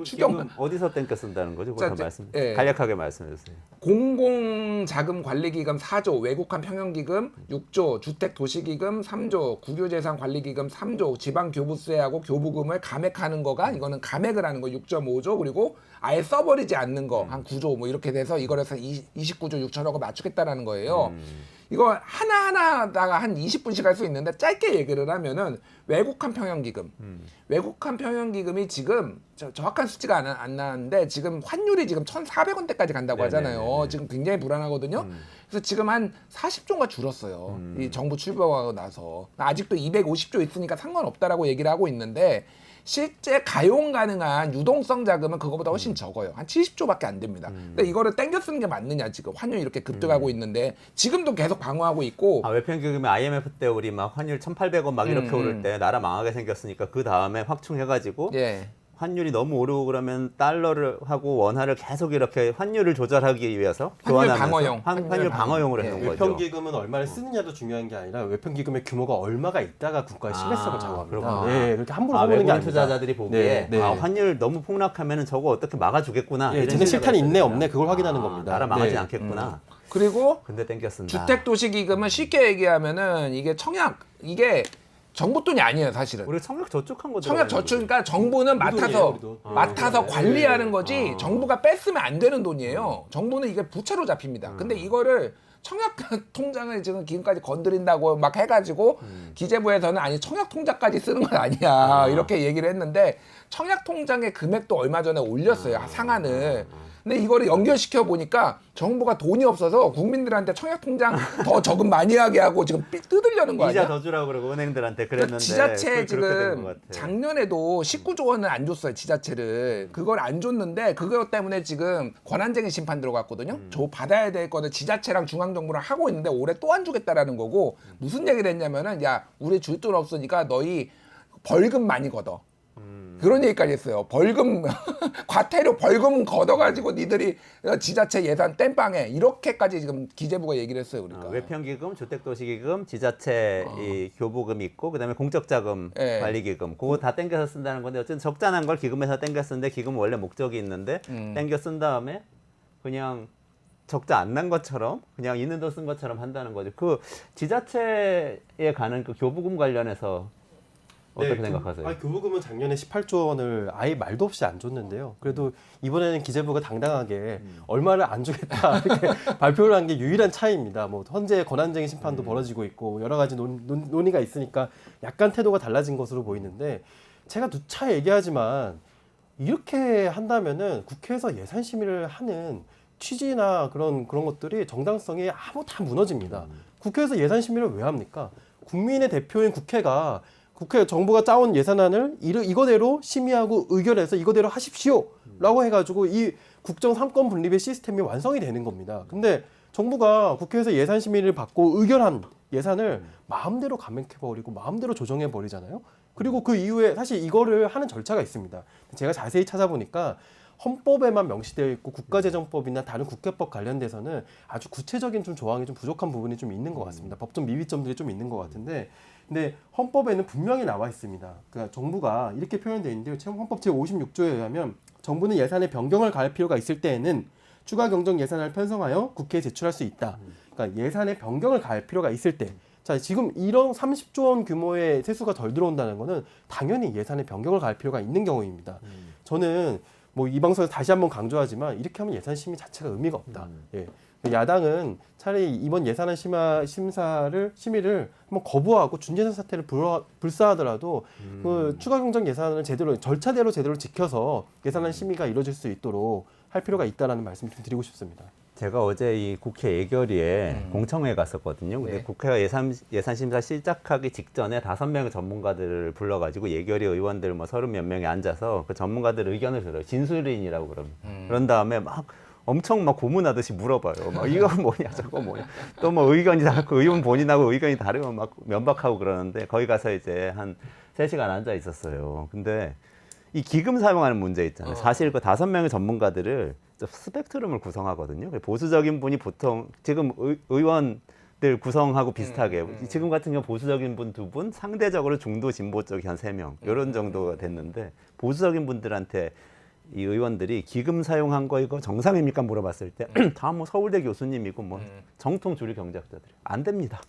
지금 어디서 땡겨 쓴다는 거죠? 자, 그거 말씀 예. 간략하게 말씀해 주세요. 공공자금관리기금 4조, 외국한 평형기금 6조, 주택도시기금 3조, 국유재산관리기금 3조, 지방교부세하고 교부금을 감액하는 거가 이거는 감액을 하는 거 6.5조 그리고 아예 써버리지 않는 거 한 9조 뭐 이렇게 돼서 이걸 해서 29조 6천억을 맞추겠다라는 거예요. 이거 하나하나다가 한 20분씩 할 수 있는데 짧게 얘기를 하면은 외국한 평형기금. 외국한 평형기금이 지금 정확한 수치가 안 나는데 지금 환율이 지금 1,400원대까지 간다고 하잖아요. 네네네네. 지금 굉장히 불안하거든요. 그래서 지금 한 40조가 줄었어요. 이 정부 출범하고 나서. 아직도 250조 있으니까 상관없다라고 얘기를 하고 있는데 실제 가용 가능한 유동성 자금은 그거보다 훨씬 적어요. 한 70조밖에 안 됩니다. 근데 이거를 땡겨 쓰는 게 맞느냐 지금 환율이 이렇게 급등하고 있는데 지금도 계속 방어하고 있고 외평기금이 IMF 때 우리 막 환율 1,800원 막 이렇게 오를 때 나라 망하게 생겼으니까 그 다음에 확충해가지고 예. 환율이 너무 오르고 그러면 달러를 하고 원화를 계속 이렇게 환율을 조절하기 위해서 환율 교환하면서 방어용. 환율 방어용으로 예. 해놓은 거죠. 외평기금은 얼마를 쓰느냐도 중요한 게 아니라 외평기금의 규모가 얼마가 있다가 국가의 심해성을 작용합니다. 그렇구나. 네, 그렇게 함부로 보는 게 외국인 아닙니다. 투자자들이 보기에 네, 네. 환율 너무 폭락하면은 저거 어떻게 막아주겠구나. 예, 이런 쟤네 생각을 실탄이 있네 했습니다. 없네 그걸 확인하는 겁니다. 나라 망하지 네. 않겠구나. 그리고 근데 땡겨 쓴다. 주택도시기금은 쉽게 얘기하면은 이게 청약 이게 정부 돈이 아니에요 사실은. 우리 청약 저축한 거 청약 저축이니까 정부는 맡아서 우리도. 관리하는 거지 정부가 뺐으면 안 되는 돈이에요. 정부는 이게 부채로 잡힙니다. 근데 이거를 청약 통장을 지금 지금까지 건드린다고 막 해가지고 기재부에서는 아니 청약 통장까지 쓰는 건 아니야 이렇게 얘기를 했는데 청약 통장의 금액도 얼마 전에 올렸어요 상한을. 근데 이거를 연결시켜 보니까 정부가 돈이 없어서 국민들한테 청약 통장 더 저금 많이 하게 하고 지금 뜯으려는 거 아니야? 이자 더 주라고 그러고 은행들한테 그러니까 그랬는데 지자체 그렇게 된것 지금 같아. 작년에도 19조 원을 안 줬어요 지자체를. 그걸 안 줬는데 그것 때문에 지금 권한쟁의 심판 들어갔거든요. 저 받아야 될 거는 지자체랑 중앙정부랑 하고 있는데 올해 또 안 주겠다라는 거고 무슨 얘기를 했냐면은 야 우리 줄 돈 없으니까 너희 벌금 많이 걷어. 그런 얘기까지 했어요. 벌금 과태료 벌금 걷어가지고 니들이 지자체 예산 땜빵해 이렇게까지 지금 기재부가 얘기를 했어요. 그러니까 외평기금, 주택도시기금, 지자체 이 교부금 있고 그다음에 공적자금 예. 관리기금 그거 다 땡겨서 쓴다는 건데 어쨌든 적잖은 걸 기금에서 땡겨 쓰는데 기금은 원래 목적이 있는데 땡겨 쓴 다음에 그냥 적자 안 난 것처럼 그냥 있는 돈 쓴 것처럼 한다는 거죠. 그 지자체에 가는 그 교부금 관련해서 어떻게 생각하세요? 교부금은 작년에 18조 원을 아예 말도 없이 안 줬는데요. 그래도 이번에는 기재부가 당당하게 얼마를 안 주겠다 이렇게 발표를 한 게 유일한 차이입니다. 뭐 현재 권한쟁의 심판도 벌어지고 있고 여러 가지 논의가 있으니까 약간 태도가 달라진 것으로 보이는데 제가 누차 얘기하지만 이렇게 한다면은 국회에서 예산 심의를 하는 취지나 그런 것들이 정당성이 다 무너집니다. 국회에서 예산 심의를 왜 합니까? 국민의 대표인 국회가 국회 정부가 짜온 예산안을 이거대로 심의하고 의결해서 이거대로 하십시오라고 해가지고 이 국정 3권 분립의 시스템이 완성이 되는 겁니다. 근데 정부가 국회에서 예산 심의를 받고 의결한 예산을 마음대로 감액해버리고 마음대로 조정해버리잖아요. 그리고 그 이후에 사실 이거를 하는 절차가 있습니다. 제가 자세히 찾아보니까 헌법에만 명시되어 있고 국가재정법이나 다른 국회법 관련돼서는 아주 구체적인 좀 조항이 좀 부족한 부분이 좀 있는 것 같습니다. 법적 미비점들이 좀 있는 것 같은데 근데 헌법에는 분명히 나와 있습니다. 그러니까 정부가 이렇게 표현되어 있는데요. 헌법 제56조에 의하면 정부는 예산의 변경을 가할 필요가 있을 때에는 추가 경정 예산을 편성하여 국회에 제출할 수 있다. 그러니까 예산의 변경을 가할 필요가 있을 때. 자, 지금 이런 30조 원 규모의 세수가 덜 들어온다는 것은 당연히 예산의 변경을 가할 필요가 있는 경우입니다. 저는 뭐 이 방송에서 다시 한번 강조하지만 이렇게 하면 예산 심의 자체가 의미가 없다. 예. 야당은 차라리 이번 예산안 심의를 한번 거부하고 준예산 사태를 불사하더라도 그 추가 경정 예산을 제대로 절차대로 제대로 지켜서 예산안 심의가 이루어질 수 있도록 할 필요가 있다라는 말씀 좀 드리고 싶습니다. 제가 어제 이 국회 예결위에 공청회에 갔었거든요. 근데 네. 국회가 예산 심사 시작하기 직전에 5명의 전문가들을 불러가지고 예결위 의원들 뭐 30몇 명이 앉아서 그 전문가들 의견을 들어요. 진술인이라고 그럽니다. 그런 다음에 막 엄청 막 고문하듯이 물어봐요. 막 이거 뭐냐 저거 뭐냐. 또 뭐 의견이 다르고 의원 본인하고 의견이 다르면 막 면박하고 그러는데 거기 가서 이제 한 3시간 앉아 있었어요. 근데 이 기금 사용하는 문제 있잖아요. 사실 그 5명의 전문가들을 스펙트럼을 구성하거든요. 보수적인 분이 보통 지금 의원들 구성하고 비슷하게 지금 같은 경우 보수적인 분 2분, 상대적으로 중도 진보 쪽이 한 3명 이런 정도가 됐는데 보수적인 분들한테 이 의원들이 기금 사용한 거 이거 정상입니까 물어봤을 때 다 뭐 서울대 교수님이고 뭐 정통 주류 경제학자들 안 됩니다.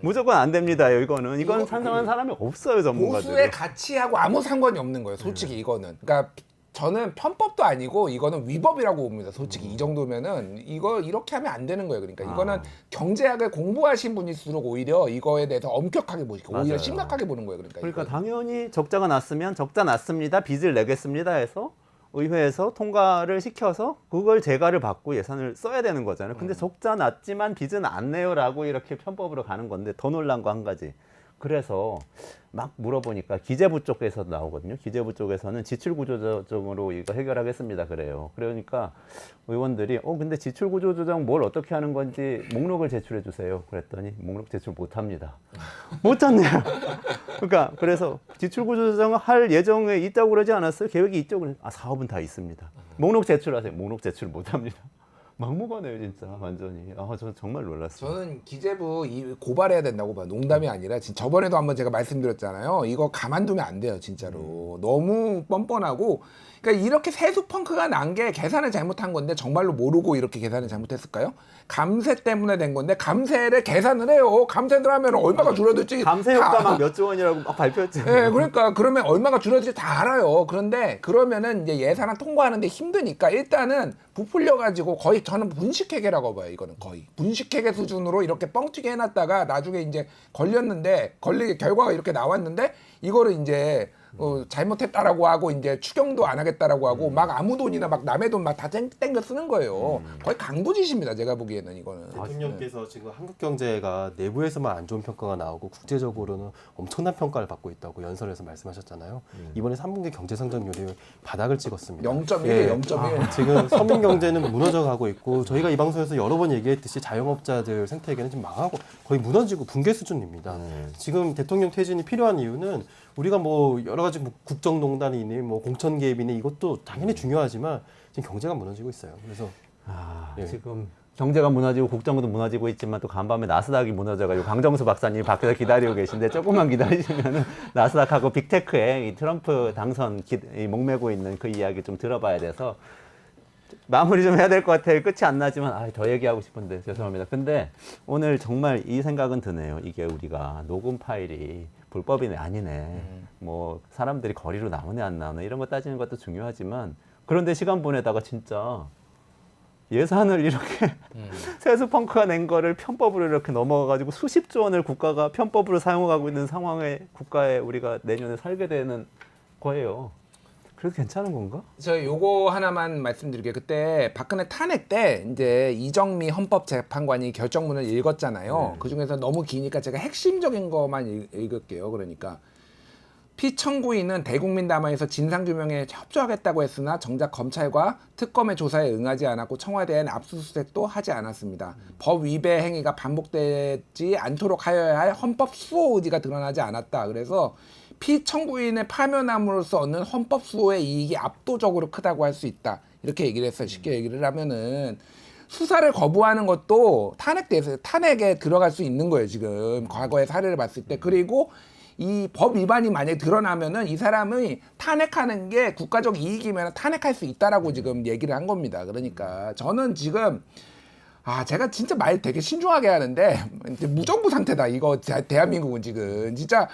무조건 안 됩니다. 이거는 찬성하는 사람이 없어요 전문가들. 보수의 가치하고 아무 상관이 없는 거예요. 솔직히 이거는. 그러니까 저는 편법도 아니고 이거는 위법이라고 봅니다. 솔직히 이 정도면은 이거 이렇게 하면 안 되는 거예요. 그러니까 이거는 경제학을 공부하신 분일수록 오히려 이거에 대해서 엄격하게 보시고 오히려 맞아요. 심각하게 보는 거예요. 그러니까 당연히 적자가 났으면 적자 났습니다. 빚을 내겠습니다 해서 의회에서 통과를 시켜서 그걸 재가를 받고 예산을 써야 되는 거잖아요. 근데 적자 났지만 빚은 안 내요라고 이렇게 편법으로 가는 건데 더 놀란 거 한 가지. 그래서 막 물어보니까 기재부 쪽에서 나오거든요. 기재부 쪽에서는 지출구조조정으로 이거 해결하겠습니다. 그래요. 그러니까 의원들이 근데 지출구조조정 뭘 어떻게 하는 건지 목록을 제출해 주세요. 그랬더니 목록 제출 못 합니다. 못 찾네요. 그러니까 그래서 지출구조조정 할 예정에 있다고 그러지 않았어요? 계획이 있죠? 사업은 다 있습니다. 목록 제출하세요. 목록 제출 못 합니다. 막무가내요 진짜 완전히. 저 정말 놀랐어요. 저는 기재부 고발해야 된다고 봐요. 농담이 아니라 저번에도 한번 제가 말씀드렸잖아요. 이거 가만두면 안 돼요 진짜로. 너무 뻔뻔하고 그러니까 이렇게 세수 펑크가 난 게 계산을 잘못한 건데 정말로 모르고 이렇게 계산을 잘못했을까요? 감세 때문에 된 건데 감세를 계산을 해요. 감세를 하면 얼마가 줄어들지 감세 효과 막 몇 조 원이라고 막 발표했죠. 네, 그러니까 그러면 얼마가 줄어들지 다 알아요. 그런데 그러면은 이제 예산안 통과하는데 힘드니까 일단은 부풀려 가지고 거의 저는 분식회계라고 봐요. 이거는 거의 분식회계 수준으로 이렇게 뻥튀기 해놨다가 나중에 이제 걸렸는데 결과가 이렇게 나왔는데 이거를 이제 잘못했다라고 하고 이제 추경도 안 하겠다라고 하고 막 아무 돈이나 막 남의 돈 막 다 땡겨 쓰는 거예요. 거의 강도짓입니다. 제가 보기에는 이거는. 대통령께서 지금 한국 경제가 내부에서만 안 좋은 평가가 나오고 국제적으로는 엄청난 평가를 받고 있다고 연설에서 말씀하셨잖아요. 이번에 3분기 경제 성장률이 바닥을 찍었습니다. 0.1에 0.1. 지금 서민 경제는 무너져가고 있고 저희가 이 방송에서 여러 번 얘기했듯이 자영업자들 생태계는 지금 망하고 거의 무너지고 붕괴 수준입니다. 지금 대통령 퇴진이 필요한 이유는 우리가 뭐 여러 가지 뭐 국정농단이니 뭐 공천 개입이니 이것도 당연히 중요하지만 지금 경제가 무너지고 있어요. 그래서 지금 경제가 무너지고 국정도 무너지고 있지만 또 간밤에 나스닥이 무너져가지고 강정수 박사님이 밖에서 기다리고 계신데 조금만 기다리시면은 나스닥하고 빅테크에 이 트럼프 당선 이 목매고 있는 그 이야기 좀 들어봐야 돼서 마무리 좀 해야 될 것 같아요. 끝이 안 나지만 더 얘기하고 싶은데 죄송합니다. 근데 오늘 정말 이 생각은 드네요. 이게 우리가 녹음 파일이 불법이네 아니네. 뭐 사람들이 거리로 나오네 안 나오네 이런 거 따지는 것도 중요하지만 그런데 시간 보내다가 진짜 예산을 이렇게 세수 펑크가 낸 거를 편법으로 이렇게 넘어가가지고 수십조 원을 국가가 편법으로 사용하고 있는 상황에 국가에 우리가 내년에 살게 되는 거예요. 그래도 괜찮은 건가? 저 요거 하나만 말씀드릴게요. 그때 박근혜 탄핵 때 이제 이정미 헌법재판관이 결정문을 읽었잖아요. 그 중에서 너무 기니까 제가 핵심적인 것만 읽을게요. 그러니까 피청구인은 대국민 담화에서 진상규명에 협조하겠다고 했으나 정작 검찰과 특검의 조사에 응하지 않았고 청와대엔 압수수색도 하지 않았습니다. 법 위배 행위가 반복되지 않도록 하여야 할 헌법 수호 의지가 드러나지 않았다. 그래서 피청구인을 파면함으로써 얻는 헌법 수호의 이익이 압도적으로 크다고 할 수 있다. 이렇게 얘기를 했어요. 쉽게 얘기를 하면은 수사를 거부하는 것도 탄핵에 들어갈 수 있는 거예요. 지금 과거의 사례를 봤을 때. 그리고 이 법 위반이 만약에 드러나면은 이 사람이 탄핵하는 게 국가적 이익이면 탄핵할 수 있다라고 지금 얘기를 한 겁니다. 그러니까 저는 지금 제가 진짜 말 되게 신중하게 하는데 이제 무정부 상태다. 이거 대한민국은 지금 진짜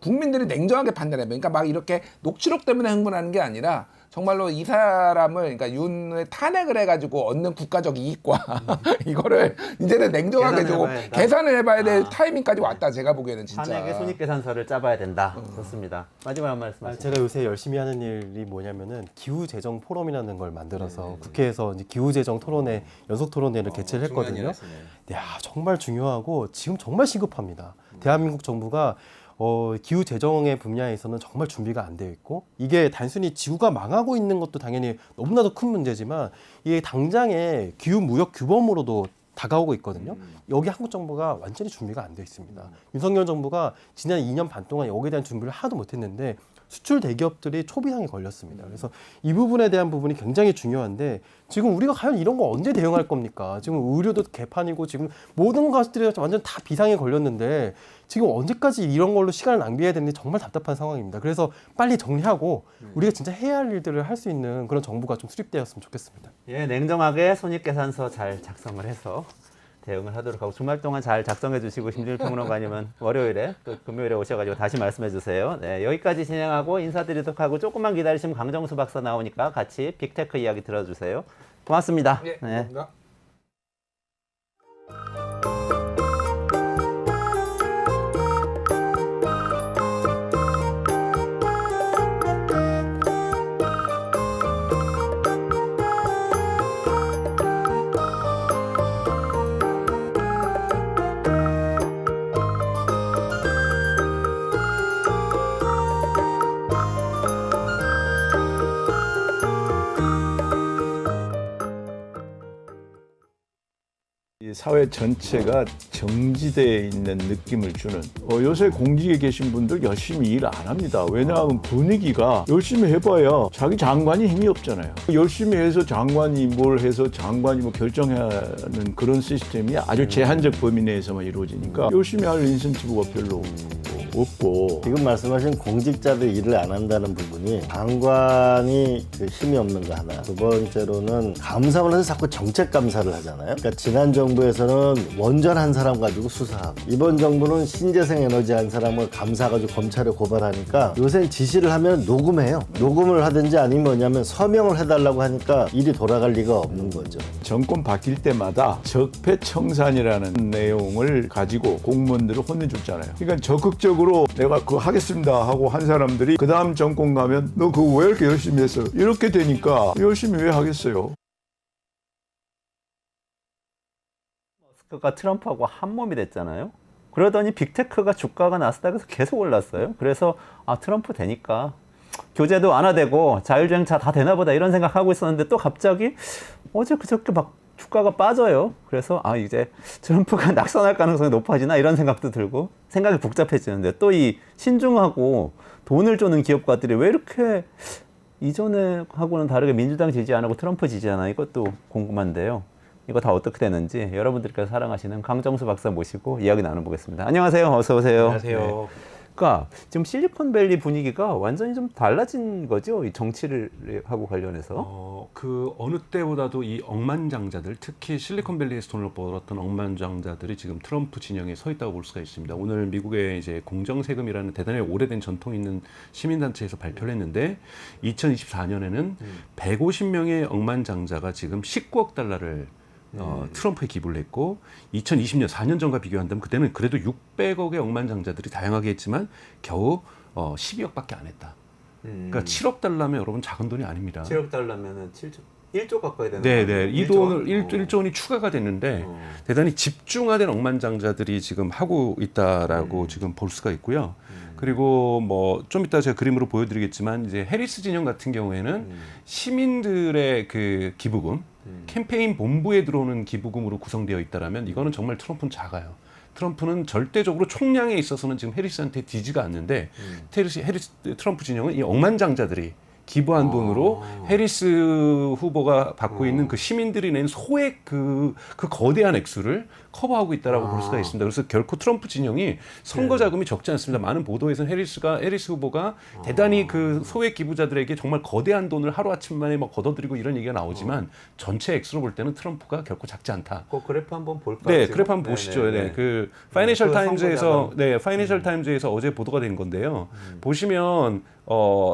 국민들이 냉정하게 판단해요. 그러니까 막 이렇게 녹취록 때문에 흥분하는 게 아니라 정말로 이 사람을 그러니까 윤을 탄핵을 해가지고 얻는 국가적 이익과 이거를 이제는 냉정하게 좀 계산을 해봐야 될 타이밍까지 왔다. 제가 보기에는 진짜. 탄핵의 손익계산서를 짜봐야 된다. 좋습니다. 마지막 한 말씀 하시죠. 제가 요새 열심히 하는 일이 뭐냐면은 기후재정 포럼이라는 걸 만들어서 국회에서 이제 기후재정 토론회 연속 토론회를 개최를 했거든요. 정말 중요하고 지금 정말 시급합니다. 대한민국 정부가 기후 재정의 분야에서는 정말 준비가 안 되어 있고 이게 단순히 지구가 망하고 있는 것도 당연히 너무나도 큰 문제지만 이게 당장의 기후 무역 규범으로도 다가오고 있거든요. 여기 한국 정부가 완전히 준비가 안 돼 있습니다. 윤석열 정부가 지난 2년 반 동안 여기에 대한 준비를 하나도 못했는데 수출 대기업들이 초비상에 걸렸습니다. 그래서 이 부분에 대한 부분이 굉장히 중요한데 지금 우리가 과연 이런 거 언제 대응할 겁니까? 지금 의료도 개판이고 지금 모든 것들이 완전 다 비상에 걸렸는데 지금 언제까지 이런 걸로 시간을 낭비해야 되는지 정말 답답한 상황입니다. 그래서 빨리 정리하고 우리가 진짜 해야 할 일들을 할 수 있는 그런 정부가 좀 수립되었으면 좋겠습니다. 예, 냉정하게 손익계산서 잘 작성을 해서 대응을 하도록 하고 주말 동안 잘 작성해 주시고 심준일 평론가님은 월요일에 또 금요일에 오셔가지고 다시 말씀해 주세요. 네, 여기까지 진행하고 인사드리도록 하고 조금만 기다리시면 강정수 박사 나오니까 같이 빅테크 이야기 들어주세요. 고맙습니다. 예, 네. 감사합니다. 이 사회 전체가 정지되어 있는 느낌을 주는 요새 공직에 계신 분들 열심히 일 안 합니다. 왜냐하면 분위기가 열심히 해봐야 자기 장관이 힘이 없잖아요. 열심히 해서 장관이 뭘 해서 장관이 뭐 결정해야 하는 그런 시스템이 아주 제한적 범위 내에서만 이루어지니까 열심히 할 인센티브가 별로 없고 지금 말씀하신 공직자들 일을 안 한다는 부분이 장관이 그 힘이 없는 거 하나, 두 번째로는 감사를 해서 자꾸 정책 감사를 하잖아요. 그러니까 지난 정부에서는 원전 한 사람 가지고 수사하고 이번 정부는 신재생 에너지 한 사람을 감사가지고 검찰에 고발하니까 요새 지시를 하면 녹음해요. 녹음을 하든지 아니면 뭐냐면 서명을 해달라고 하니까 일이 돌아갈 리가 없는 거죠. 정권 바뀔 때마다 적폐청산이라는 내용을 가지고 공무원들을 혼내줬잖아요. 그러니까 적극적으로 내가 그거 하겠습니다 하고 한 사람들이 그 다음 정권 가면 너 그거 왜 이렇게 열심히 했어? 이렇게 되니까 열심히 왜 하겠어요? 머스크가 트럼프하고 한 몸이 됐잖아요. 그러더니 빅테크가 주가가 나스닥에서 계속 올랐어요. 그래서 트럼프 되니까 교제도 완화되고 자율주행차 다 되나 보다 이런 생각하고 있었는데 또 갑자기 어제 그저께 막 주가가 빠져요. 그래서 이제 트럼프가 낙선할 가능성이 높아지나 이런 생각도 들고 생각이 복잡해지는데 또 이 신중하고 돈을 주는 기업가들이 왜 이렇게 이전에 하고는 다르게 민주당 지지 안 하고 트럼프 지지하나 이것도 궁금한데요. 이거 다 어떻게 되는지 여러분들께서 사랑하시는 강정수 박사 모시고 이야기 나눠보겠습니다. 안녕하세요. 어서 오세요. 안녕하세요. 네. 그러니까 지금 실리콘밸리 분위기가 완전히 좀 달라진 거죠. 이 정치를 하고 관련해서. 그 어느 때보다도 이 억만장자들, 특히 실리콘밸리에서 돈을 벌었던 억만장자들이 지금 트럼프 진영에 서 있다고 볼 수가 있습니다. 오늘 미국의 이제 공정세금이라는 대단히 오래된 전통 있는 시민단체에서 발표를 했는데 2024년에는 150명의 억만장자가 지금 19억 달러를 트럼프에 기부를 했고 2020년 4년 전과 비교한다면 그때는 그래도 600억의 억만장자들이 다양하게 했지만 겨우 12억밖에 안 했다. 그러니까 7억 달러면 여러분 작은 돈이 아닙니다. 7억 달러면은 1조 가까이 되는 네네. 이 돈을 1조 원이 추가가 됐는데 대단히 집중화된 억만장자들이 지금 하고 있다라고 지금 볼 수가 있고요. 그리고 뭐 좀 이따 제가 그림으로 보여드리겠지만 이제 해리스 진영 같은 경우에는 시민들의 그 기부금, 캠페인 본부에 들어오는 기부금으로 구성되어 있다라면 이거는 정말 트럼프는 작아요. 트럼프는 절대적으로 총량에 있어서는 지금 해리스한테 뒤지가 않는데 트럼프 진영은 이 억만장자들이 기부한 돈으로 해리스 후보가 받고 있는 그 시민들이 낸 소액 그 거대한 액수를 커버하고 있다라고 볼 수가 있습니다. 그래서 결코 트럼프 진영이 선거 자금이 적지 않습니다. 많은 보도에서는 해리스 후보가 대단히 그 소액 기부자들에게 정말 거대한 돈을 하루아침 만에 막 걷어들이고 이런 얘기가 나오지만 전체 액수로 볼 때는 트럼프가 결코 작지 않다. 그 그래프 한번 볼까요? 네, 지금? 그래프 한번 보시죠. 네네. 네, 그 파이낸셜 타임즈에서 선거자금. 파이낸셜 타임즈에서 어제 보도가 된 건데요. 보시면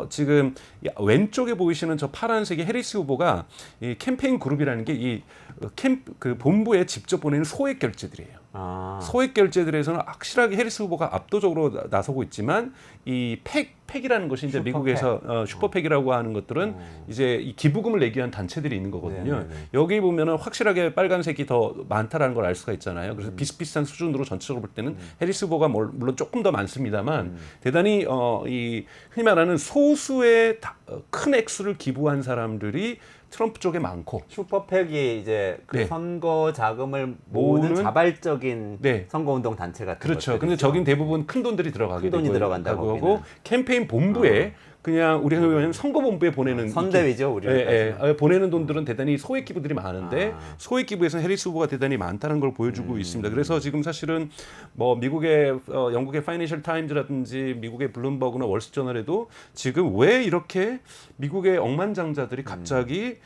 지금 왼쪽에 보이시는 저 파란색의 해리스 후보가 이 캠페인 그룹이라는 게 이 그 본부에 직접 보내는 소액 결제들이에요. 소액 결제들에서는 확실하게 해리스 후보가 압도적으로 나서고 있지만 이 팩이라는 것이 이제 미국에서 슈퍼팩이라고 하는 것들은 이제 이 기부금을 내기 위한 단체들이 있는 거거든요. 네네네. 여기 보면은 확실하게 빨간색이 더 많다라는 걸 알 수가 있잖아요. 그래서 비슷비슷한 수준으로 전체적으로 볼 때는 해리스 후보가 물론 조금 더 많습니다만 대단히 이 흔히 말하는 소수의 큰 액수를 기부한 사람들이 트럼프 쪽에 많고 슈퍼팩이 이제 그 네. 선거 자금을 모으는 모으는- 자발적인 네. 선거운동 단체 같은 그렇죠. 것들이죠. 근데 저긴 대부분 큰 돈들이 들어가게 큰 돈이 되고 들어간다고 하고 거기는. 캠페인 본부에 그냥 우리가 보면 선거본부에 보내는 선대위죠, 우리는. 보내는 돈들은 대단히 소액 기부들이 많은데 아. 소액 기부에서 해리스 후보가 대단히 많다는 걸 보여주고 있습니다. 그래서 지금 사실은 뭐 미국의 영국의 파이낸셜 타임즈라든지 미국의 블룸버그나 월스트저널에도 지금 왜 이렇게 미국의 억만장자들이 갑자기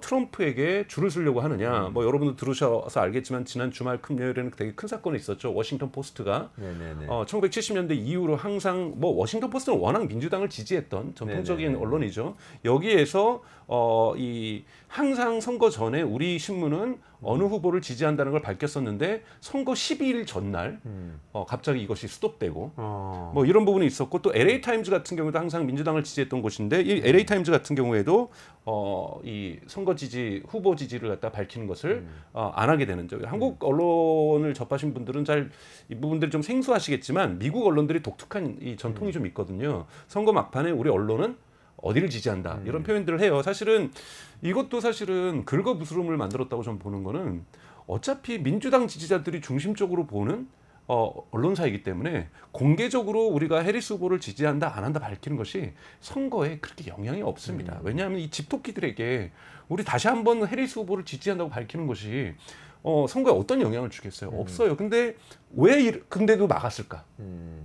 트럼프에게 줄을 서려고 하느냐. 뭐 여러분들 들으셔서 알겠지만 지난 주말 금요일에는 되게 큰 사건이 있었죠. 워싱턴 포스트가 네네네. 1970년대 이후로 항상 뭐 워싱턴 포스트는 워낙 민주당을 지지했던 전통적인 네네네. 언론이죠. 여기에서 이 항상 선거 전에 우리 신문은 어느 후보를 지지한다는 걸 밝혔었는데 선거 12일 전날 갑자기 이것이 스톱되고 뭐 이런 부분이 있었고 또 LA 타임즈 같은 경우도 항상 민주당을 지지했던 곳인데 이 LA 타임즈 같은 경우에도 이 선거 지지 후보 지지를 갖다 밝히는 것을 안 하게 되는 점. 한국 언론을 접하신 분들은 잘 이 부분들이 좀 생소하시겠지만 미국 언론들이 독특한 이 전통이 좀 있거든요. 선거 막판에 우리 언론은 어디를 지지한다 이런 표현들을 해요. 사실은 이것도 사실은 긁어부스럼을 만들었다고 좀 보는 거는 어차피 민주당 지지자들이 중심적으로 보는 언론사이기 때문에 공개적으로 우리가 해리스 후보를 지지한다 안 한다 밝히는 것이 선거에 그렇게 영향이 없습니다. 왜냐하면 이 집토끼들에게 우리 다시 한번 해리스 후보를 지지한다고 밝히는 것이 선거에 어떤 영향을 주겠어요? 없어요. 근데 근데도 막았을까?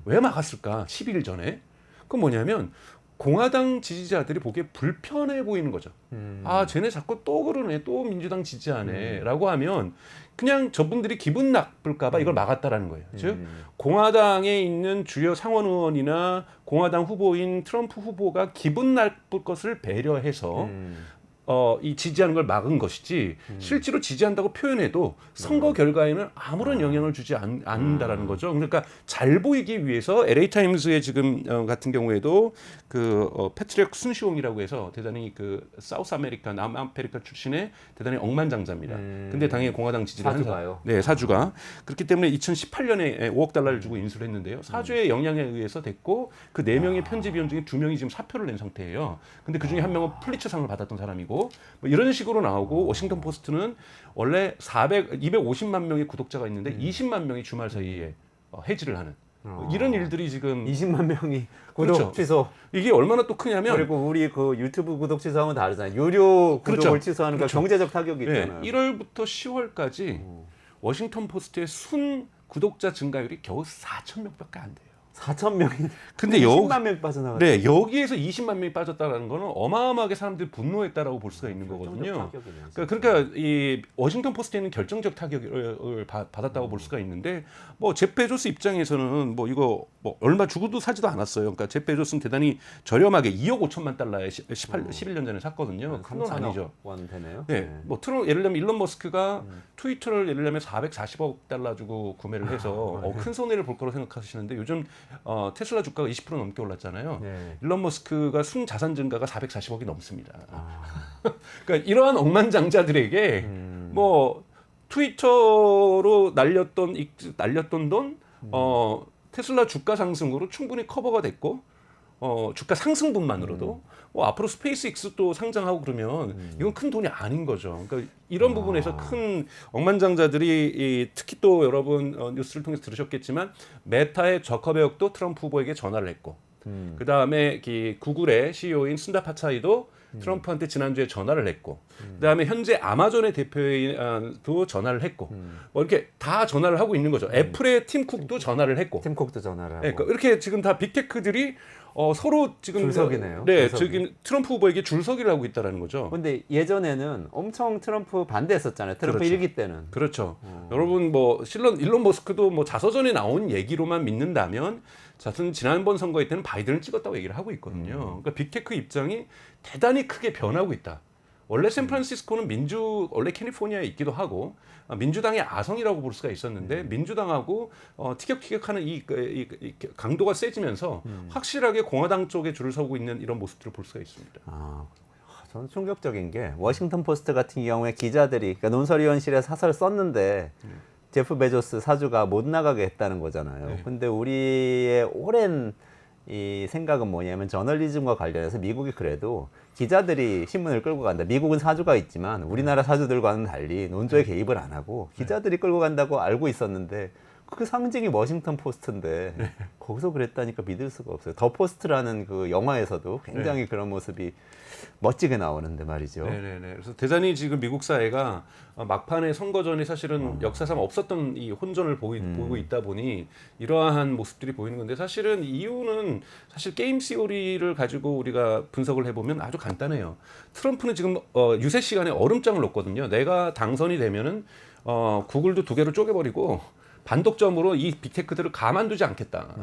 왜 막았을까? 12일 전에. 그건 뭐냐면 공화당 지지자들이 보기에 불편해 보이는 거죠. 아, 쟤네 자꾸 또 그러네, 또 민주당 지지하네라고 하면 그냥 저분들이 기분 나쁠까봐 이걸 막았다라는 거예요. 즉 공화당에 있는 주요 상원 의원이나 공화당 후보인 트럼프 후보가 기분 나쁠 것을 배려해서 이 지지하는 걸 막은 것이지 실제로 지지한다고 표현해도 선거 결과에는 아무런 영향을 주지 않는다라는 거죠. 그러니까 잘 보이기 위해서 LA 타임스의 지금 같은 경우에도 그 패트릭 순시옹이라고 해서 대단히 그 사우스 아메리카 남아메리카 출신의 대단히 억만장자입니다. 근데 당연히 공화당 지지를 한 사주가요? 네, 사주가. 그렇기 때문에 2018년에 5억 달러를 주고 인수를 했는데요. 사주의 영향에 의해서 됐고 그 4명의 편집위원 중에 2명이 지금 사표를 낸 상태예요. 근데 그중에 한 명은 플리처상을 받았던 사람이고 뭐 이런 식으로 나오고 워싱턴 포스트는 원래 250만 명의 구독자가 있는데 20만 명이 주말 사이에 해지를 하는 이런 일들이 지금 20만 명이 구독 그렇죠. 취소. 이게 얼마나 또 크냐면 그리고 우리 그 유튜브 구독 취소하면 다르잖아요. 유료 구독을 그렇죠. 취소하는 거 그렇죠. 경제적 타격이 네, 있잖아요. 1월부터 10월까지 워싱턴 포스트의 순 구독자 증가율이 겨우 4천 명밖에 안 돼요. 4천 명이 근데 10만 명 빠져나갔어요. 네, 여기에서 20만 명이 빠졌다라는 거는 어마어마하게 사람들이 분노했다라고 볼 수가 있는 거거든요. 그러니까 이 워싱턴 포스트에는 결정적 타격을 받았다고 볼 수가 있는데 뭐 제프 베조스 입장에서는 뭐 이거 뭐 얼마 주고도 사지도 않았어요. 그러니까 제프 베조스는 대단히 저렴하게 2억 5천만 달러에 11년 전에 샀거든요. 큰 돈 아니죠. 원 되네요. 네, 뭐 예를 들면 일론 머스크가 트위터를 예를 들면 440억 달러 주고 구매를 해서 큰 손해를 볼 거라고 생각하시는데 요즘 테슬라 주가가 20% 넘게 올랐잖아요. 네. 일론 머스크가 순 자산 증가가 440억이 넘습니다. 그러니까 이러한 억만장자들에게 뭐 트위터로 날렸던 돈 테슬라 주가 상승으로 충분히 커버가 됐고 주가 상승분만으로도 앞으로 스페이스X도 상장하고 그러면 이건 큰 돈이 아닌 거죠. 그러니까 이런 부분에서 큰 억만장자들이 특히 또 여러분 뉴스를 통해서 들으셨겠지만 메타의 저커베역도 트럼프 후보에게 전화를 했고 그 다음에 구글의 CEO인 순다 파차이도 트럼프한테 지난주에 전화를 했고 그다음에 현재 아마존의 대표도 전화를 했고 뭐 이렇게 다 전화를 하고 있는 거죠. 애플의 팀 쿡도 전화를 했고 팀콕도 전화를 하고. 네, 그러니까 이렇게 지금 다 빅테크들이 서로 지금 줄서기네요. 네, 줄서기. 지금 트럼프 후보에게 줄서기를 하고 있다라는 거죠. 근데 예전에는 엄청 트럼프 반대했었잖아요. 트럼프 그렇죠. 1기 때는. 그렇죠. 여러분 뭐 일론 머스크도 뭐 자서전에 나온 얘기로만 믿는다면 지난번 선거에 때는 바이든을 찍었다고 얘기를 하고 있거든요. 그러니까 빅테크 입장이 대단히 크게 변하고 있다. 원래 샌프란시스코는 원래 캘리포니아에 있기도 하고 민주당의 아성이라고 볼 수가 있었는데 민주당하고 티격태격하는 이 강도가 세지면서 확실하게 공화당 쪽에 줄을 서고 있는 이런 모습들을 볼 수가 있습니다. 저는 충격적인 게 워싱턴 포스트 같은 경우에 기자들이 그러니까 논설위원실에 사설 썼는데 제프 베조스 사주가 못 나가게 했다는 거잖아요. 근데 우리의 오랜 이 생각은 뭐냐면 저널리즘과 관련해서 미국이 그래도 기자들이 신문을 끌고 간다. 미국은 사주가 있지만 우리나라 사주들과는 달리 논조에 개입을 안 하고 기자들이 끌고 간다고 알고 있었는데 그 상징이 워싱턴 포스트인데 거기서 그랬다니까 믿을 수가 없어요. 더 포스트라는 그 영화에서도 굉장히 그런 모습이 멋지게 나오는데 말이죠. 네네네. 그래서 대단히 지금 미국 사회가 막판에 선거 전에 사실은 역사상 없었던 이 혼전을 보고 있다 보니 이러한 모습들이 보이는 건데 사실은 이유는 사실 게임 시오리를 가지고 우리가 분석을 해보면 아주 간단해요. 트럼프는 지금 유세 시간에 얼음장을 놓거든요. 내가 당선이 되면은 구글도 2개로 쪼개버리고 반독점으로 이 빅테크들을 가만두지 않겠다.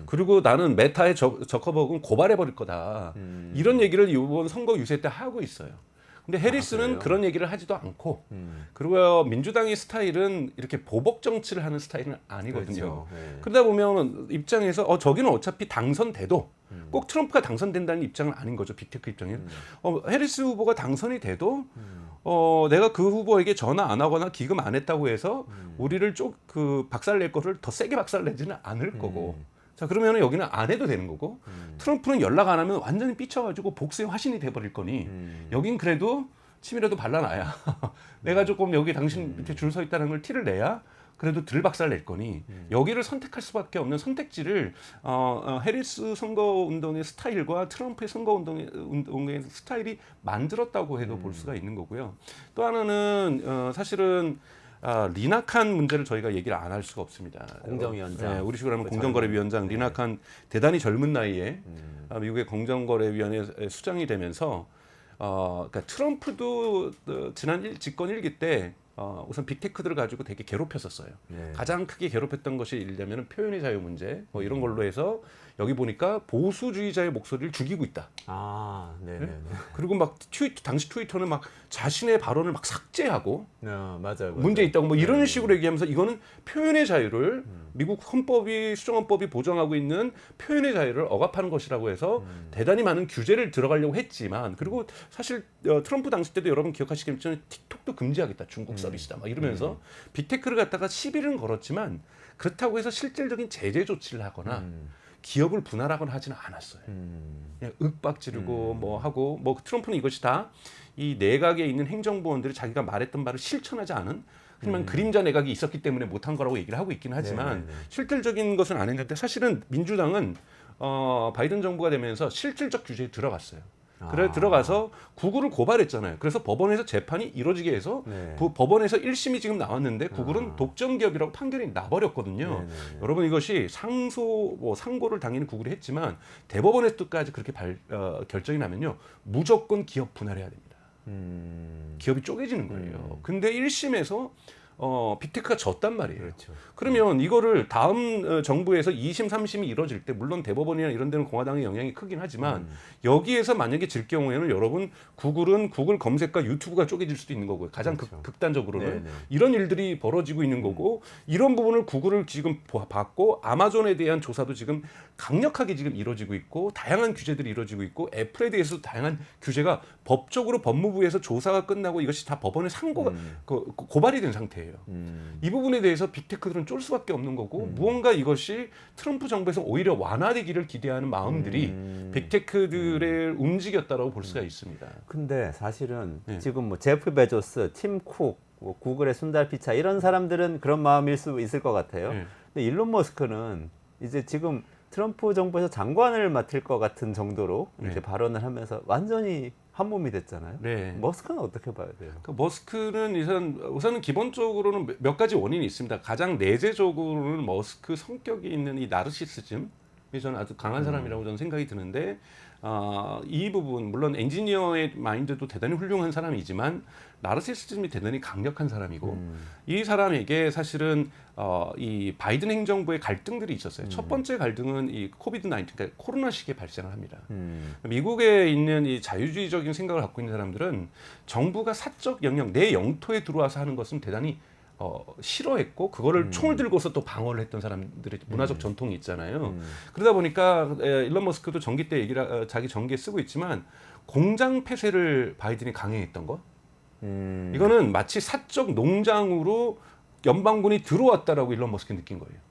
그리고 나는 메타의 저커버그는 고발해버릴 거다. 이런 얘기를 이번 선거 유세 때 하고 있어요. 근데 해리스는 그런 얘기를 하지도 않고 그리고 민주당의 스타일은 이렇게 보복 정치를 하는 스타일은 아니거든요. 그렇죠. 네. 그러다 보면 입장에서 저기는 어차피 당선돼도 꼭 트럼프가 당선된다는 입장은 아닌 거죠. 빅테크 입장에는. 해리스 후보가 당선이 돼도 내가 그 후보에게 전화 안 하거나 기금 안 했다고 해서 우리를 박살낼 거를 더 세게 박살내지는 않을 거고. 자, 그러면 여기는 안 해도 되는 거고 트럼프는 연락 안 하면 완전히 삐쳐가지고 복수의 화신이 돼버릴 거니 여긴 그래도 침이라도 발라놔야 내가 조금 여기 당신 밑에 줄 서 있다는 걸 티를 내야 그래도 덜 박살 낼 거니 여기를 선택할 수밖에 없는 선택지를 해리스 선거운동의 스타일과 트럼프의 선거운동의 스타일이 만들었다고 해도 볼 수가 있는 거고요. 또 하나는 사실은 리나칸 문제를 저희가 얘기를 안 할 수가 없습니다. 공정위원장. 네, 우리 식으로 하면 공정거래위원장 리나칸 대단히 젊은 나이에 미국의 공정거래위원회 수장이 되면서 그러니까 트럼프도 지난 집권 1기 때 우선 빅테크들을 가지고 되게 괴롭혔었어요. 가장 크게 괴롭혔던 것이 일자면 표현의 자유 문제 뭐 이런 걸로 해서 여기 보니까 보수주의자의 목소리를 죽이고 있다. 네네네. 그리고 막 당시 트위터는 막 자신의 발언을 막 삭제하고 맞아요. 문제 있다고 뭐 이런 식으로 얘기하면서 이거는 표현의 자유를 미국 수정헌법이 보장하고 있는 표현의 자유를 억압하는 것이라고 해서 대단히 많은 규제를 들어가려고 했지만 그리고 사실 트럼프 당시 때도 여러분 기억하시겠지만 틱톡도 금지하겠다 중국 서비스다 막 이러면서 빅테크를 갖다가 시비는 걸었지만 그렇다고 해서 실질적인 제재 조치를 하거나 기업을 분할하거나 하지는 않았어요. 그냥 윽박 지르고 뭐 하고 뭐 트럼프는 이것이 다 이 내각에 있는 행정부원들이 자기가 말했던 바를 실천하지 않은 하지만 그림자 내각이 있었기 때문에 못한 거라고 얘기를 하고 있긴 하지만 실질적인 것은 안 했는데 사실은 민주당은 바이든 정부가 되면서 실질적 규제에 들어갔어요. 들어가서 구글을 고발했잖아요. 그래서 법원에서 재판이 이루어지게 해서 법원에서 1심이 지금 나왔는데 구글은 독점 기업이라고 판결이 나버렸거든요. 여러분 이것이 상고를 당연히 구글이 했지만 대법원에서까지 그렇게 결정이 나면요. 무조건 기업 분할해야 됩니다. 기업이 쪼개지는 거예요. 근데 1심에서 빅테크가 졌단 말이에요. 그렇죠. 그러면 이거를 다음 정부에서 2심, 3심이 이뤄질 때 물론 대법원이나 이런 데는 공화당의 영향이 크긴 하지만 여기에서 만약에 질 경우에는 여러분 구글은 구글 검색과 유튜브가 쪼개질 수도 있는 거고요. 가장 극단적으로는 이런 일들이 벌어지고 있는 거고 이런 부분을 구글을 지금 받고 아마존에 대한 조사도 지금 강력하게 지금 이루어지고 있고 다양한 규제들이 이루어지고 있고 애플에 대해서도 다양한 규제가 법적으로 법무부에서 조사가 끝나고 이것이 다 법원에 상고가 고발이 된 상태예요. 이 부분에 대해서 빅테크들은 쫄 수밖에 없는 거고 무언가 이것이 트럼프 정부에서 오히려 완화되기를 기대하는 마음들이 빅테크들을 움직였다라고 볼 수가 있습니다. 근데 사실은 지금 뭐 제프 베조스, 팀 쿡, 뭐 구글의 순달 피차 이런 사람들은 그런 마음일 수 있을 것 같아요. 근데 일론 머스크는 이제 지금 트럼프 정부에서 장관을 맡을 것 같은 정도로 이제 발언을 하면서 완전히 한 몸이 됐잖아요. 머스크는 어떻게 봐야 돼요? 머스크는 우선은 기본적으로는 몇 가지 원인이 있습니다. 가장 내재적으로는 머스크 성격이 있는 이 나르시시즘을 저는 아주 강한 사람이라고 저는 생각이 드는데 이 부분 물론 엔지니어의 마인드도 대단히 훌륭한 사람이지만 나르시시즘이 대단히 강력한 사람이고 이 사람에게 사실은 이 바이든 행정부의 갈등들이 있었어요. 첫 번째 갈등은 이 코비드 19, 그러니까 코로나 시기에 발생을 합니다. 미국에 있는 이 자유주의적인 생각을 갖고 있는 사람들은 정부가 사적 영역 내 영토에 들어와서 하는 것은 대단히 싫어했고 그거를 총을 들고서 또 방어를 했던 사람들의 문화적 전통이 있잖아요. 그러다 보니까 일론 머스크도 전기 때 자기 전기에 쓰고 있지만 공장 폐쇄를 바이든이 강행했던 것. 이거는 마치 사적 농장으로 연방군이 들어왔다라고 일론 머스크가 느낀 거예요.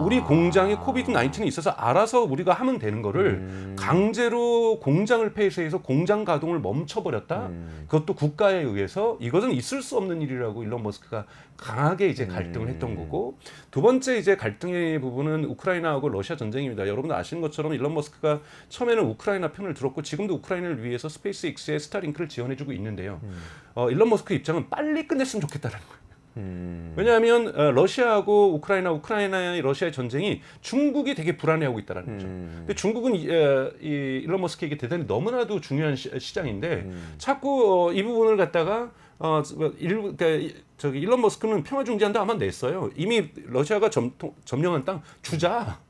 우리 공장에 코비드 19이 있어서 알아서 우리가 하면 되는 거를 강제로 공장을 폐쇄해서 공장 가동을 멈춰버렸다. 그것도 국가에 의해서 이것은 있을 수 없는 일이라고 일론 머스크가 강하게 이제 갈등을 했던 거고 두 번째 이제 갈등의 부분은 우크라이나하고 러시아 전쟁입니다. 여러분 아시는 것처럼 일론 머스크가 처음에는 우크라이나 편을 들었고 지금도 우크라이나를 위해서 스페이스X의 스타링크를 지원해주고 있는데요. 일론 머스크 입장은 빨리 끝냈으면 좋겠다라는 거예요. 왜냐하면 러시아하고 우크라이나의 러시아의 전쟁이 중국이 되게 불안해하고 있다는 거죠. 근데 중국은 이 일론 머스크에게 대단히 너무나도 중요한 시장인데 자꾸 이 부분을 갖다가 그러니까 일론 머스크는 평화 중재한다 아마 냈어요. 이미 러시아가 점령한 땅 주자.